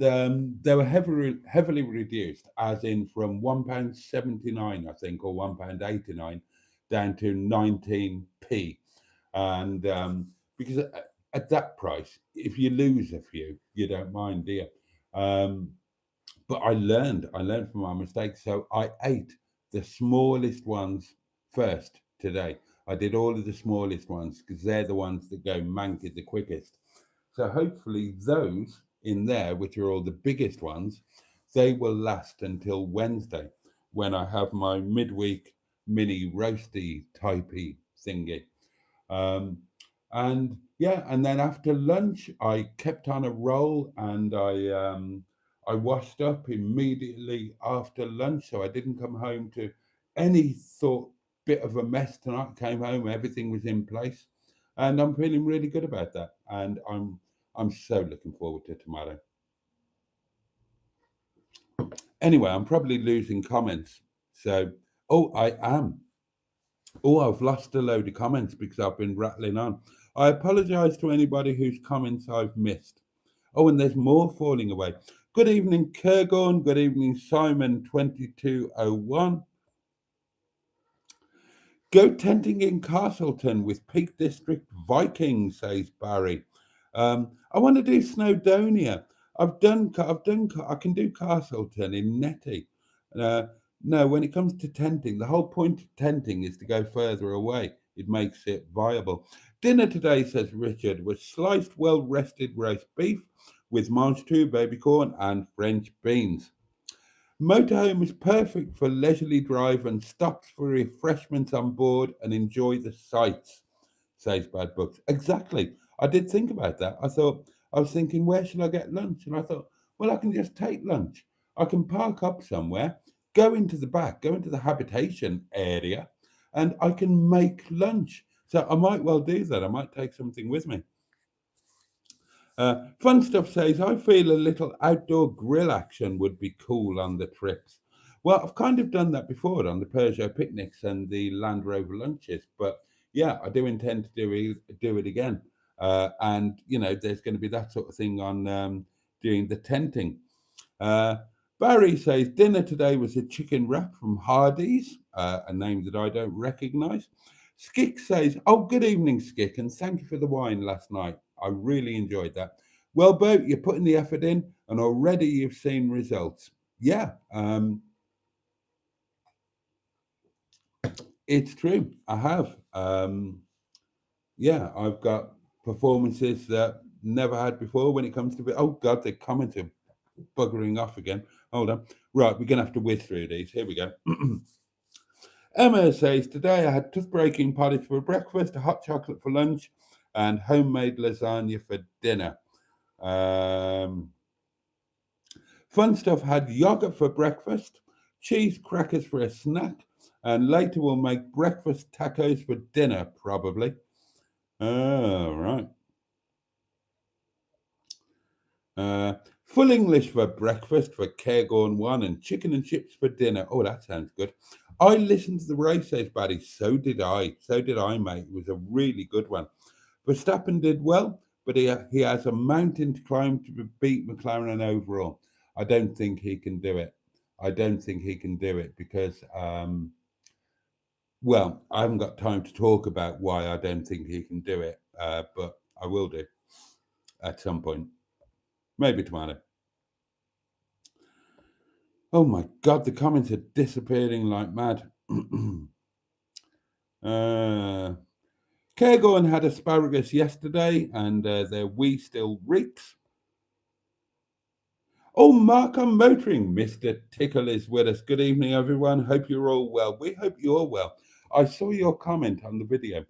they were heavily reduced, as in from £1.79, I think, or £1.89, down to 19p. And because at that price, if you lose a few, you don't mind, do you? But I learned from my mistakes. So I ate the smallest ones first today. I did all of the smallest ones because they're the ones that go manky the quickest. So hopefully those in there, which are all the biggest ones, they will last until Wednesday when I have my midweek mini roasty typey thingy. Um, and yeah, and then after lunch, I kept on a roll, and I washed up immediately after lunch, so I didn't come home to any thought bit of a mess tonight. Came home, everything was in place, and I'm feeling really good about that. And I'm so looking forward to tomorrow. Anyway, I'm probably losing comments. So, oh, I am. Oh, I've lost a load of comments because I've been rattling on. I apologise to anybody whose comments I've missed. Oh, and there's more falling away. Good evening, Kurgorn. Good evening, Simon2201. Go tenting in Castleton with Peak District Vikings, says Barry. I want to do Snowdonia. I can do Castleton in Netty. Uh, no, when it comes to tenting, the whole point of tenting is to go further away. It makes it viable. Dinner today, says Richard, was sliced, well rested roast beef with mange tout, baby corn, and French beans. Motorhome is perfect for leisurely drive and stops for refreshments on board and enjoy the sights, says Bad Books. Exactly. I did think about that. I was thinking, where shall I get lunch? And I thought, well, I can just take lunch. I can park up somewhere, go into the back, go into the habitation area, and I can make lunch. So I might well do that. I might take something with me. Fun Stuff says, I feel a little outdoor grill action would be cool on the trips. Well, I've kind of done that before on the Peugeot picnics and the Land Rover lunches, but yeah, I do intend to do it again. And, you know, there's going to be that sort of thing on doing the tenting. Uh, Barry says, dinner today was a chicken wrap from Hardee's, a name that I don't recognise. Skick says, oh, good evening, Skick, and thank you for the wine last night. I really enjoyed that. Well, Bo, you're putting the effort in, and already you've seen results. Yeah, it's true. I have. Yeah, I've got performances that never had before when it comes to it. Oh, God, the comments are buggering off again. Hold on. Right, we're going to have to whiz through these. Here we go. Emma says, today I had tooth breaking pottage for breakfast, a hot chocolate for lunch, and homemade lasagna for dinner. Fun Stuff had yogurt for breakfast, cheese crackers for a snack, and later we'll make breakfast tacos for dinner, probably. Oh, right. Full English for breakfast for Cairngorm 1 and chicken and chips for dinner. Oh, that sounds good. I listened to the race, says Barry. So did I. So did I, mate. It was a really good one. Verstappen did well, but he has a mountain to climb to beat McLaren overall. I don't think he can do it. I don't think he can do it because, well, I haven't got time to talk about why I don't think he can do it, but I will do at some point. Maybe tomorrow. Oh my God, the comments are disappearing like mad. Cairngorm had asparagus yesterday, and their wee still reeks. Oh, Mark, I'm motoring. Mr. Tickle is with us. Good evening, everyone. Hope you're all well. We hope you're well. I saw your comment on the video.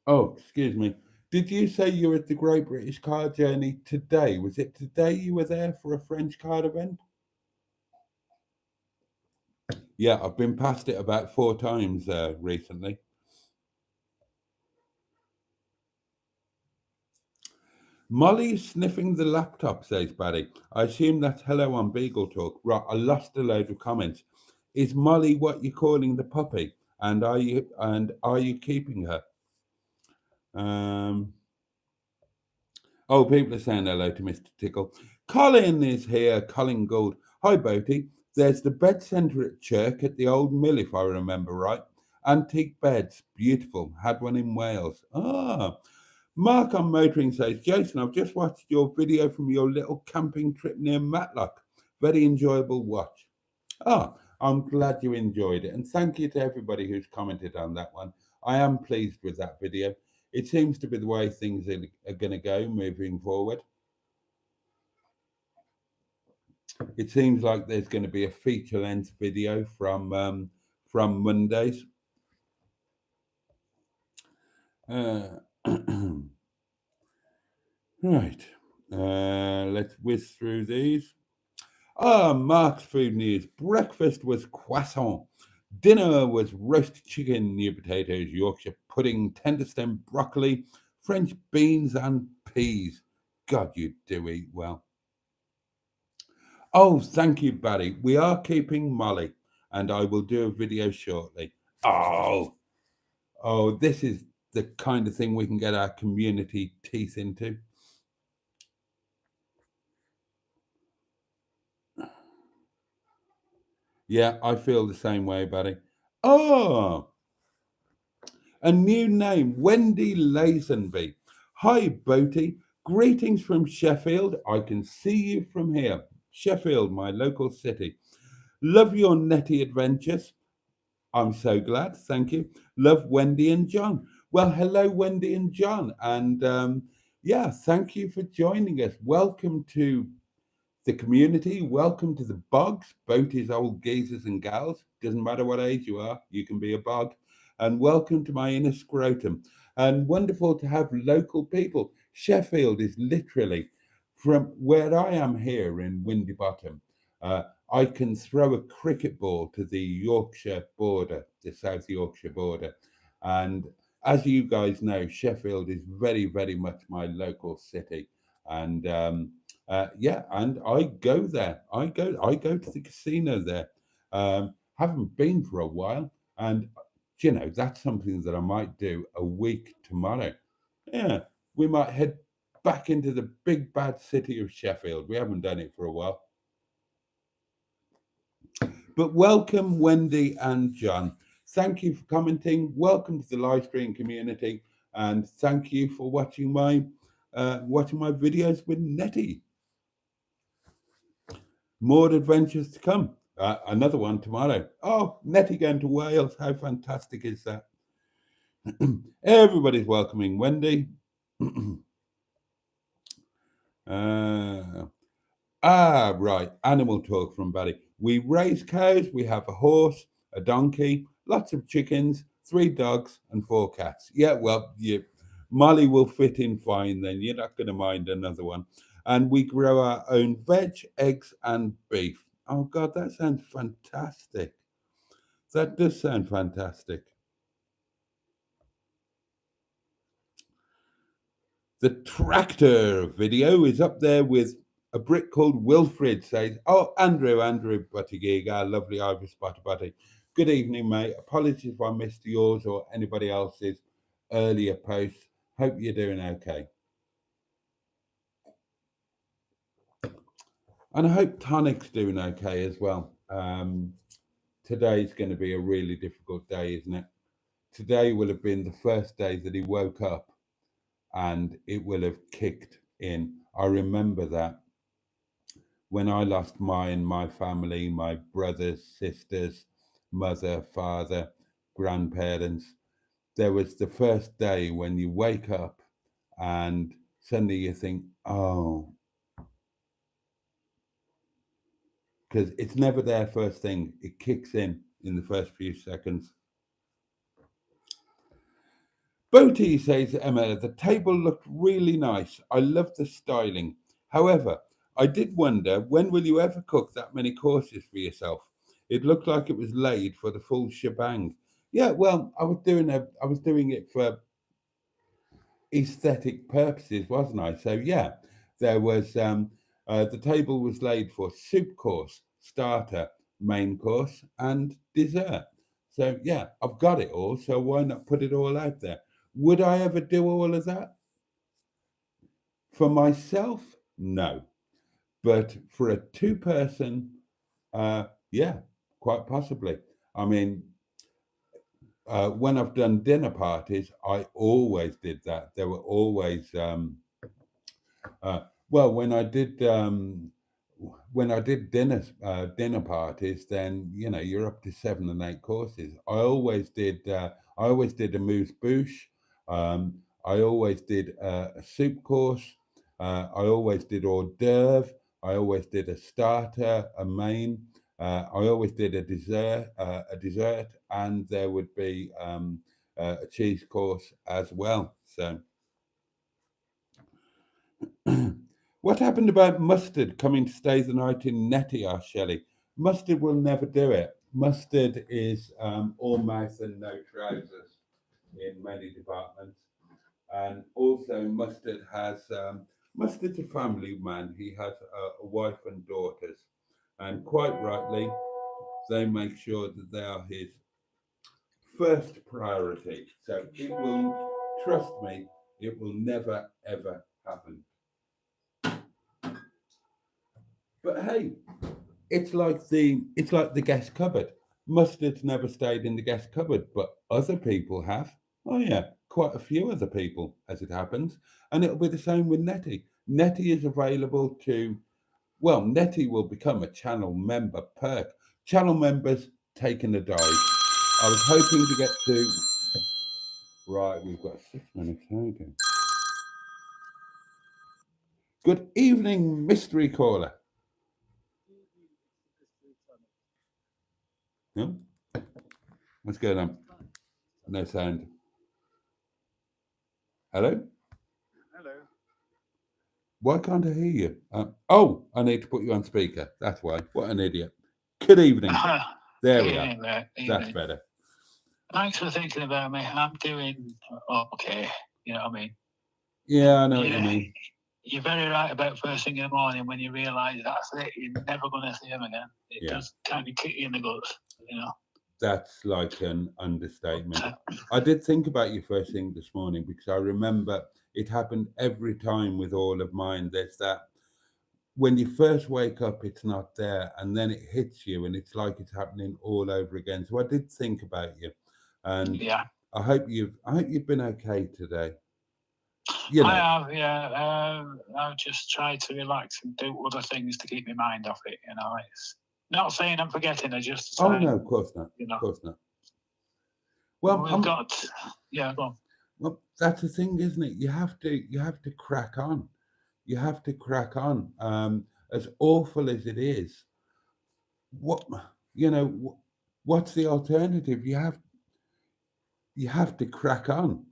Oh, excuse me. Did you say you were at the Great British Car Journey today? Was it today you were there for a French car event? Yeah, I've been past it about 4 times recently. Molly's sniffing the laptop, says Barry. I assume that's hello on Beagle Talk. Right, I lost a load of comments. Is Molly what you're calling the puppy? And are you keeping her? Oh, people are saying hello to Mr. Tickle. Colin is here, Colin Gould. Hi, Boaty. There's the bed centre at Chirk at the old mill, if I remember right. Antique beds, beautiful. Had one in Wales. Ah. Mark on Motoring says, Jason, I've just watched your video from your little camping trip near Matlock. Very enjoyable watch. Ah, I'm glad you enjoyed it. And thank you to everybody who's commented on that one. I am pleased with that video. It seems to be the way things are going to go moving forward. It seems like there's going to be a feature-length video from Mondays. Right. Let's whiz through these. Mark's food news. Breakfast was croissant. Dinner was roast chicken, new potatoes, Yorkshire pudding, tender stem broccoli, French beans, and peas. God, you do eat well. Oh, thank you, Barry. We are keeping Molly, and I will do a video shortly. Oh, this is the kind of thing we can get our community teeth into. Yeah, I feel the same way, Barry. Oh, a new name, Wendy Lazenby. Hi, Boaty. Greetings from Sheffield. I can see you from here. Sheffield, my local city. Love your Netty adventures. I'm so glad. Thank you. Love Wendy and John. Well, hello, Wendy and John. And yeah, thank you for joining us. Welcome to the community. Welcome to the bogs, Boaties, old geezers and gals. Doesn't matter what age you are, you can be a bog. And welcome to my inner scrotum. And wonderful to have local people. Sheffield is literally from where I am here in Windy Bottom. I can throw a cricket ball to the Yorkshire border, the South Yorkshire border. And as you guys know, Sheffield is very, very much my local city. And yeah, and I go there. I go to the casino there. Haven't been for a while, and you know that's something that I might do a week tomorrow. Yeah, we might head back into the big bad city of Sheffield. We haven't done it for a while. But welcome, Wendy and John. Thank you for commenting. Welcome to the live stream community, and thank you for watching my videos with Netty. More adventures to come. Another one tomorrow. Oh, Netty going to Wales. How fantastic is that? Everybody's welcoming Wendy. Right. Animal talk from Barry. We raise cows. We have a horse, a donkey, lots of chickens, 3 dogs, and 4 cats. Yeah, well, Molly will fit in fine then. You're not going to mind another one. And we grow our own veg, eggs, and beef. Oh, God, that sounds fantastic. That does sound fantastic. The tractor video is up there with a Brit called Wilfred says, oh, Andrew Buttigieg, lovely Irish Butty. Good evening, mate. Apologies if I missed yours or anybody else's earlier posts. Hope you're doing okay. And I hope Tonic's doing okay as well. Today's going to be a really difficult day, isn't it? Today will have been the first day that he woke up and it will have kicked in. I remember that when I lost my family, my brothers, sisters, mother, father, grandparents, there was the first day when you wake up and suddenly you think, oh, because it's never there first thing. It kicks in the first few seconds. Boaty says, Emma, the table looked really nice. I love the styling. However, I did wonder, when will you ever cook that many courses for yourself? It looked like it was laid for the full shebang. Yeah, well, I was doing it for aesthetic purposes, wasn't I? So yeah, there was the table was laid for soup course, starter, main course, and dessert. So yeah, I've got it all. So why not put it all out there? Would I ever do all of that? For myself, no. But for a two-person, yeah, quite possibly. I mean, when I've done dinner parties, I always did that. There were always, well, when I did dinner parties, then you're up to 7 and 8 courses. I always did a mousse bouche. I always did a soup course. I always did hors d'oeuvre. I always did a starter, a main. I always did a dessert, and there would be a cheese course as well. So. What happened about Mustard coming to stay the night in Netty? Asked Shelley. Mustard will never do it. Mustard is all mouth and no trousers in many departments. And also Mustard's a family man. He has a wife and daughters. And quite rightly, they make sure that they are his first priority. So trust me, it will never, ever happen. But hey, it's like the guest cupboard. Mustard's never stayed in the guest cupboard, but other people have. Oh yeah, quite a few other people, as it happens. And it'll be the same with Netty. Netty is available Netty will become a channel member perk. Channel members taking a dive. I was hoping to get to. Right, we've got 6 minutes. Okay. Good evening, mystery caller. No? What's going on? No sound. Hello? Hello. Why can't I hear you? I need to put you on speaker. That's why. What an idiot. Good evening. There we are. That's better. Thanks for thinking about me. I'm doing okay. You know what I mean? Yeah, I know what you mean. You're very right about first thing in the morning when you realise that's it. You're never going to see him again. It does kind of kick you in the guts, That's like an understatement. I did think about you first thing this morning because I remember it happened every time with all of mine. There's that when you first wake up, it's not there, and then it hits you, and it's like it's happening all over again. So I did think about you, and I hope you've been okay today. I have, yeah. I've just tried to relax and do other things to keep my mind off it. It's not saying I'm forgetting. I just no, of course not. Of course not. Well, we've got go on. Well, that's the thing, isn't it? You have to crack on. You have to crack on. As awful as it is, what's the alternative? You have to crack on.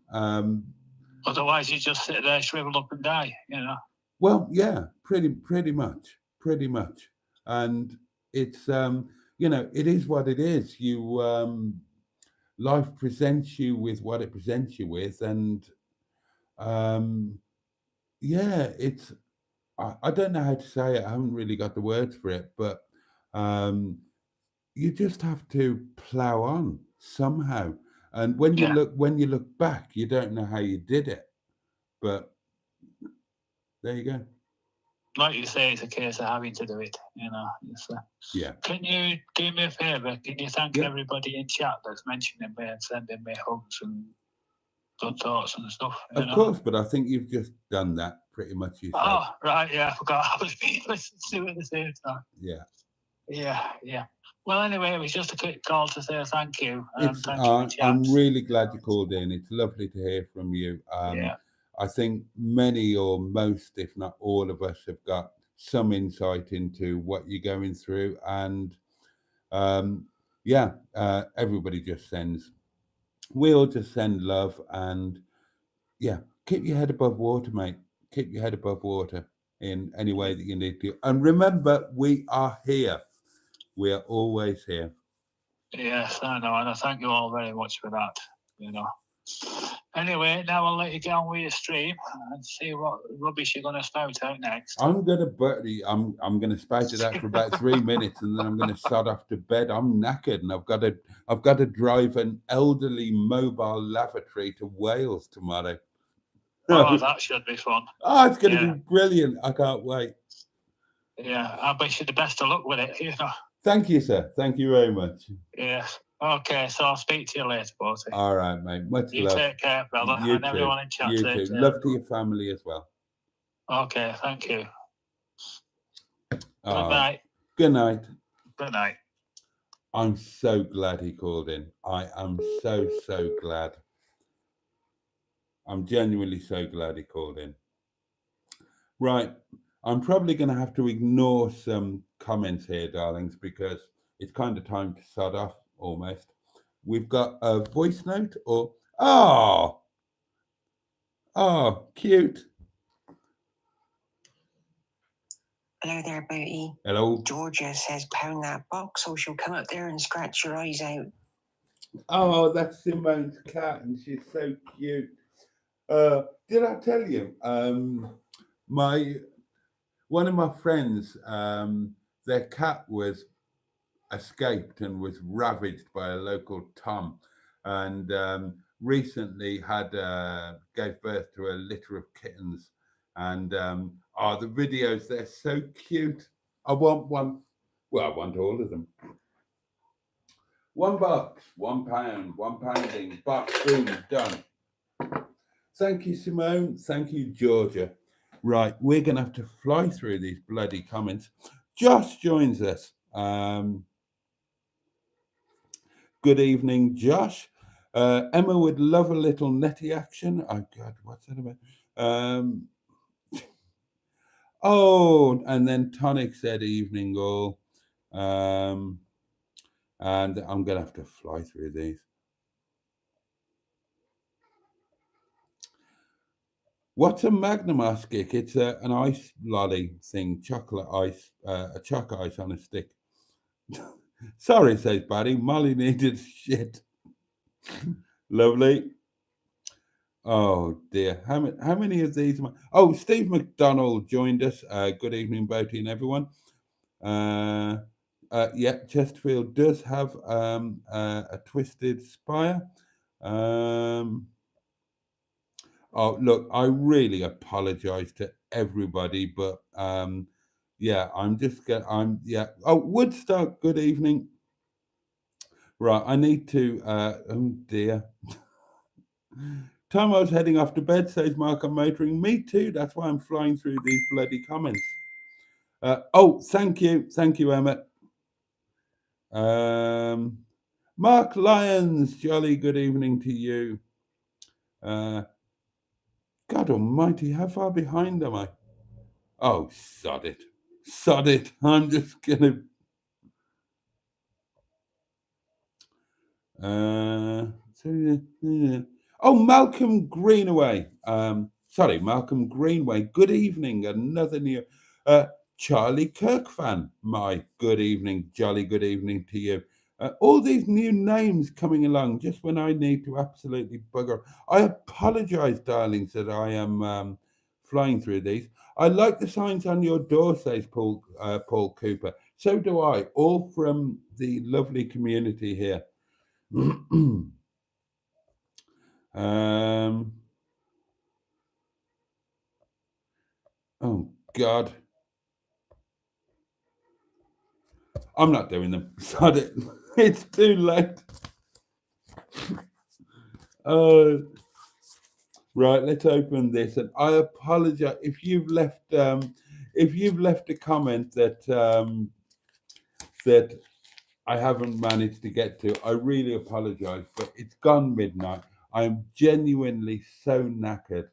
Otherwise, you just sit there, shrivel up and die, you know. Well, yeah, pretty much, and it's it is what it is. Life presents you with what it presents you with, and um, yeah, it's I don't know how to say it. I haven't really got the words for it, but um, you just have to plow on somehow. And when you Yeah. look back, you don't know how you did it, but there you go. Like you say, it's a case of having to do it, you know. Yeah. Can you do me a favour? Can you thank Yeah. everybody in chat that's mentioning me and sending me hugs and good thoughts and stuff? Of course, but I think you've just done that pretty much yourself. Oh, right, yeah, I forgot. I was being listened to at the same time. Yeah. Yeah. Well, anyway, it was just a quick call to say thank you. I'm really glad you called in. It's lovely to hear from you. Yeah. I think many or most, if not all of us, have got some insight into what you're going through. And everybody just we all just send love, and yeah, keep your head above water, mate. Keep your head above water in any way that you need to. And remember, we are here. We are always here. Yes, I know, and I thank you all very much for that, you know. Anyway, now I'll let you get on with your stream and see what rubbish you're going to spout out next. I'm gonna spout it out for about 3 minutes, and then I'm gonna start off to bed. I'm knackered, and I've got to drive an elderly mobile lavatory to Wales tomorrow. Oh, that should be fun. Oh, it's gonna be brilliant. I can't wait. Yeah, I wish you the best of luck with it, you know. Thank you, sir. Thank you very much. Yes. Okay, so I'll speak to you later, Boaty. All right, mate. Much you love. You take care, brother, you and too. everyone in chat. You too. Love to your family as well. Okay, thank you. Oh, good night. Good night. Good night. I'm so glad he called in. I am so glad. I'm genuinely so glad he called in. Right. I'm probably going to have to ignore some comments here, darlings, because it's kind of time to sod off almost. We've got a voice note or... Oh, cute. Hello there, Boaty. Hello. Georgia says pound that box or she'll come up there and scratch your eyes out. Oh, that's Simone's cat and she's so cute. Did I tell you? One of my friends, their cat was escaped and was ravaged by a local Tom, and recently gave birth to a litter of kittens. And the videos, they're so cute. I want one. Well, I want all of them. $1, £1, £1 box, boom, done. Thank you, Simone. Thank you, Georgia. Right, we're going to have to fly through these bloody comments. Josh joins us. Good evening, Josh. Emma would love a little Netty action. Oh, God, what's that about? And then Tonic said evening all. And I'm going to have to fly through these. What's a Magnum ice kick? It's an ice lolly thing, chocolate ice, a chocolate ice on a stick. Sorry, says Barry. Molly needed shit. Lovely. Oh dear. How many of these? Oh, Steve McDonald joined us. Good evening, Boaty and everyone. Yeah, Chesterfield does have a twisted spire. Oh, look, I really apologize to everybody, but yeah, Oh, Woodstock, good evening. Right, I need to, oh dear. Time I was heading off to bed, says Mark, I'm motoring. Me too, that's why I'm flying through these bloody comments. Thank you, Emma. Mark Lyons, jolly good evening to you. God almighty, how far behind am I? Oh, sod it. I'm just gonna... Oh, Malcolm Greenaway. Malcolm Greenway. Good evening. Another new Charlie Kirk fan. My good evening, jolly good evening to you. All these new names coming along just when I need to absolutely bugger. I apologise, darlings, that I am flying through these. I like the signs on your door, says Paul Cooper. So do I. All from the lovely community here. Oh God, I'm not doing them. Sod it. It's too late. Right, let's open this. And I apologize if you've left a comment that that I haven't managed to get to. I really apologize, but it's gone midnight. I'm genuinely so knackered.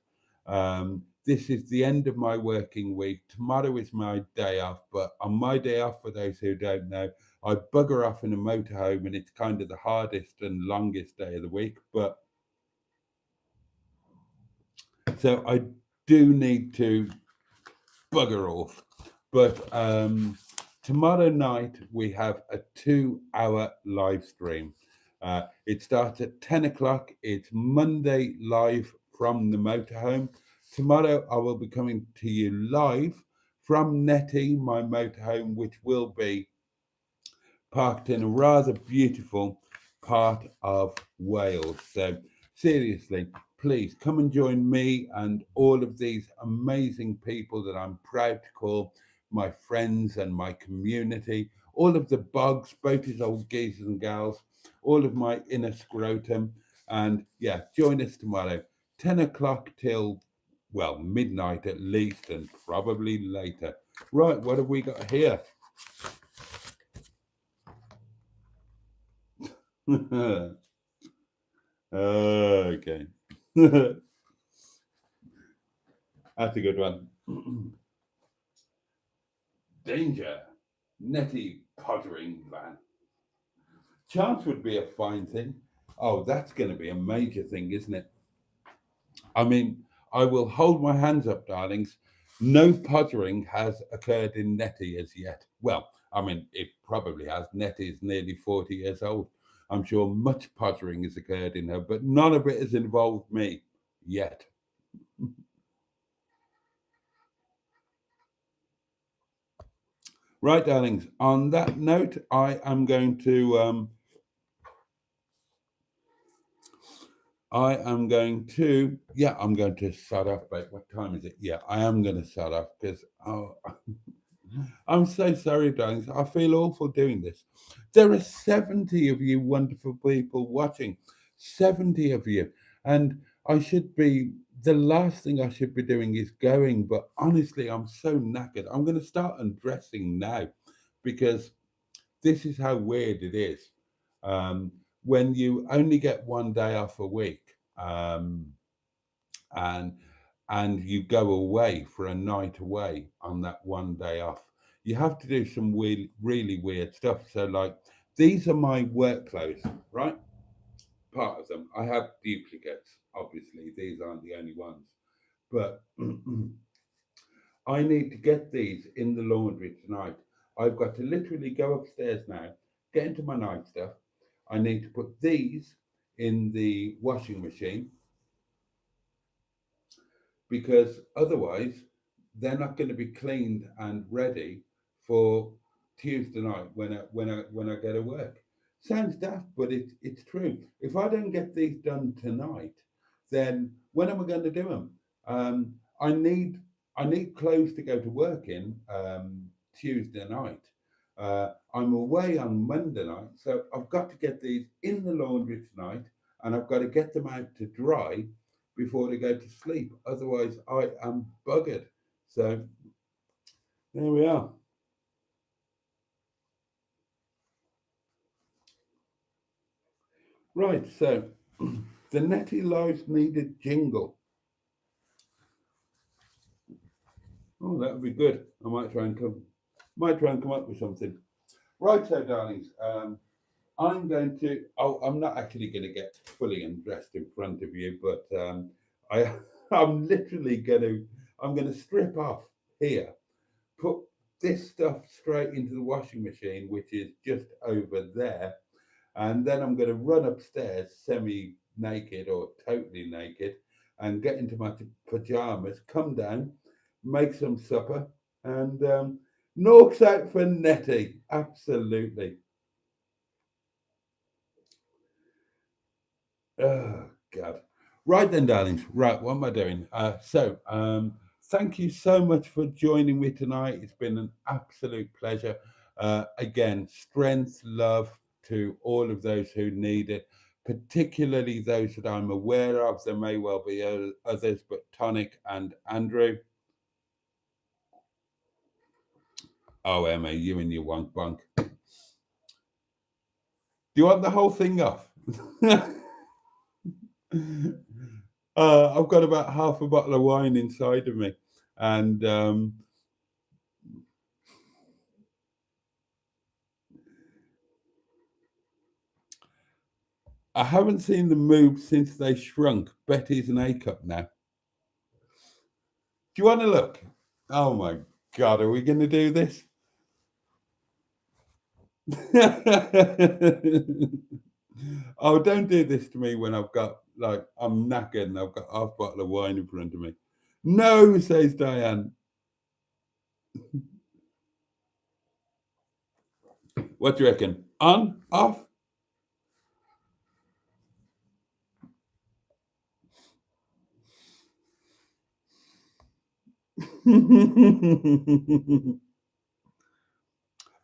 This is the end of my working week. Tomorrow is my day off, but on my day off, for those who don't know, I bugger off in a motorhome, and it's kind of the hardest and longest day of the week. But so I do need to bugger off. But tomorrow night we have a 2-hour live stream. It starts at 10 o'clock. It's Monday live from the motorhome. Tomorrow I will be coming to you live from Netty, my motorhome, which will be parked in a rather beautiful part of Wales. So seriously, please come and join me and all of these amazing people that I'm proud to call my friends and my community, all of the bogs, Boaty's old geezers and gals, all of my inner scrotum. And yeah, join us tomorrow, 10 o'clock till, well, midnight at least, and probably later. Right, what have we got here? Okay. That's a good one. Danger. Netty pottering van. Chance would be a fine thing. Oh, that's going to be a major thing, isn't it? I mean, I will hold my hands up, darlings. No pottering has occurred in Netty as yet. Well, I mean, it probably has. Netty is nearly 40 years old. I'm sure much pottering has occurred in her, but none of it has involved me yet. Right, darlings. On that note, I am going to I'm going to start off. But what time is it? Yeah, I am going to start off because I'm so sorry, darlings. I feel awful doing this. There are 70 of you wonderful people watching, 70 of you, and the last thing I should be doing is going. But honestly, I'm so knackered. I'm going to start undressing now because this is how weird it is. When you only get one day off a week, and you go away for a night away on that one day off, you have to do some really weird stuff. So, like, these are my work clothes, right? Part of them. I have duplicates, obviously. These aren't the only ones, but I need to get these in the laundry tonight. I've got to literally go upstairs now, get into my night stuff. I need to put these in the washing machine because otherwise they're not going to be cleaned and ready for Tuesday night when I go to work. Sounds daft, but it's true. If I don't get these done tonight, then when am I going to do them? I need clothes to go to work in Tuesday night. I'm away on Monday night, so I've got to get these in the laundry tonight, and I've got to get them out to dry before they go to sleep. Otherwise, I am buggered. So there we are. Right, so the Netty Lives needed jingle. Oh, that would be good. I might try and come up with something. Right, so darlings, I'm going to. Oh, I'm not actually going to get fully undressed in front of you, but I, I'm literally going to. I'm going to strip off here, put this stuff straight into the washing machine, which is just over there, and then I'm going to run upstairs semi-naked or totally naked, and get into my pajamas, come down, make some supper, and Norks out for Netty. Absolutely. Oh God. Right then, darlings. Right, what am I doing? Thank you so much for joining me tonight. It's been an absolute pleasure. Again, strength, love to all of those who need it, particularly those that I'm aware of. There may well be others, but Tonic and Andrew. Oh, Emma, you and your wonk bunk. Do you want the whole thing off? I've got about half a bottle of wine inside of me, and I haven't seen them move since they shrunk. Betty's an A cup now. Do you want to look? Oh my God, are we going to do this? Oh, don't do this to me when I've got, like, I'm knackered and I've got half a bottle of wine in front of me. No, says Diane. What do you reckon? On? Off?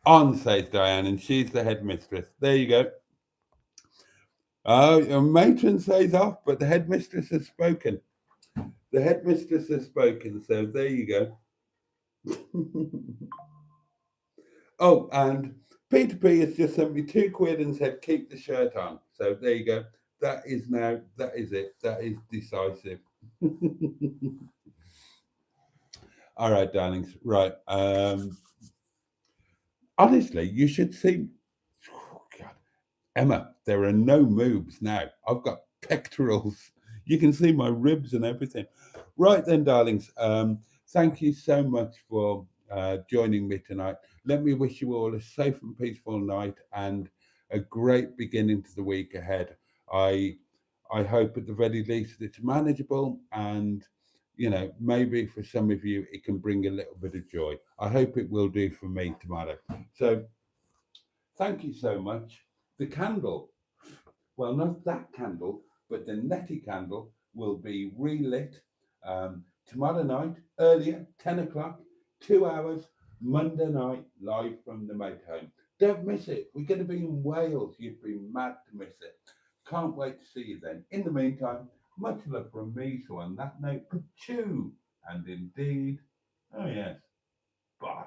On, says Diane, and she's the headmistress. There you go. Oh, your matron says off, but the headmistress has spoken. The headmistress has spoken, so there you go. Oh, and Peter P has just sent me £2 and said, keep the shirt on. So there you go. That is it. That is decisive. All right, darlings. Right. Honestly, you should see. Oh, God. Emma, there are no moves now. I've got pectorals. You can see my ribs and everything. Right then, darlings. Thank you so much for joining me tonight. Let me wish you all a safe and peaceful night and a great beginning to the week ahead. I hope at the very least it's manageable, and maybe for some of you it can bring a little bit of joy. I hope it will do for me tomorrow. So thank you so much. The candle, well, not that candle, but the Netty candle will be relit tomorrow night, earlier, 10 o'clock, 2 hours, Monday night, live from the motorhome. Don't miss it. We're going to be in Wales. You'd be mad to miss it. Can't wait to see you then. In the meantime, much love from me. So on that note, chew, and indeed, oh yes, bosh.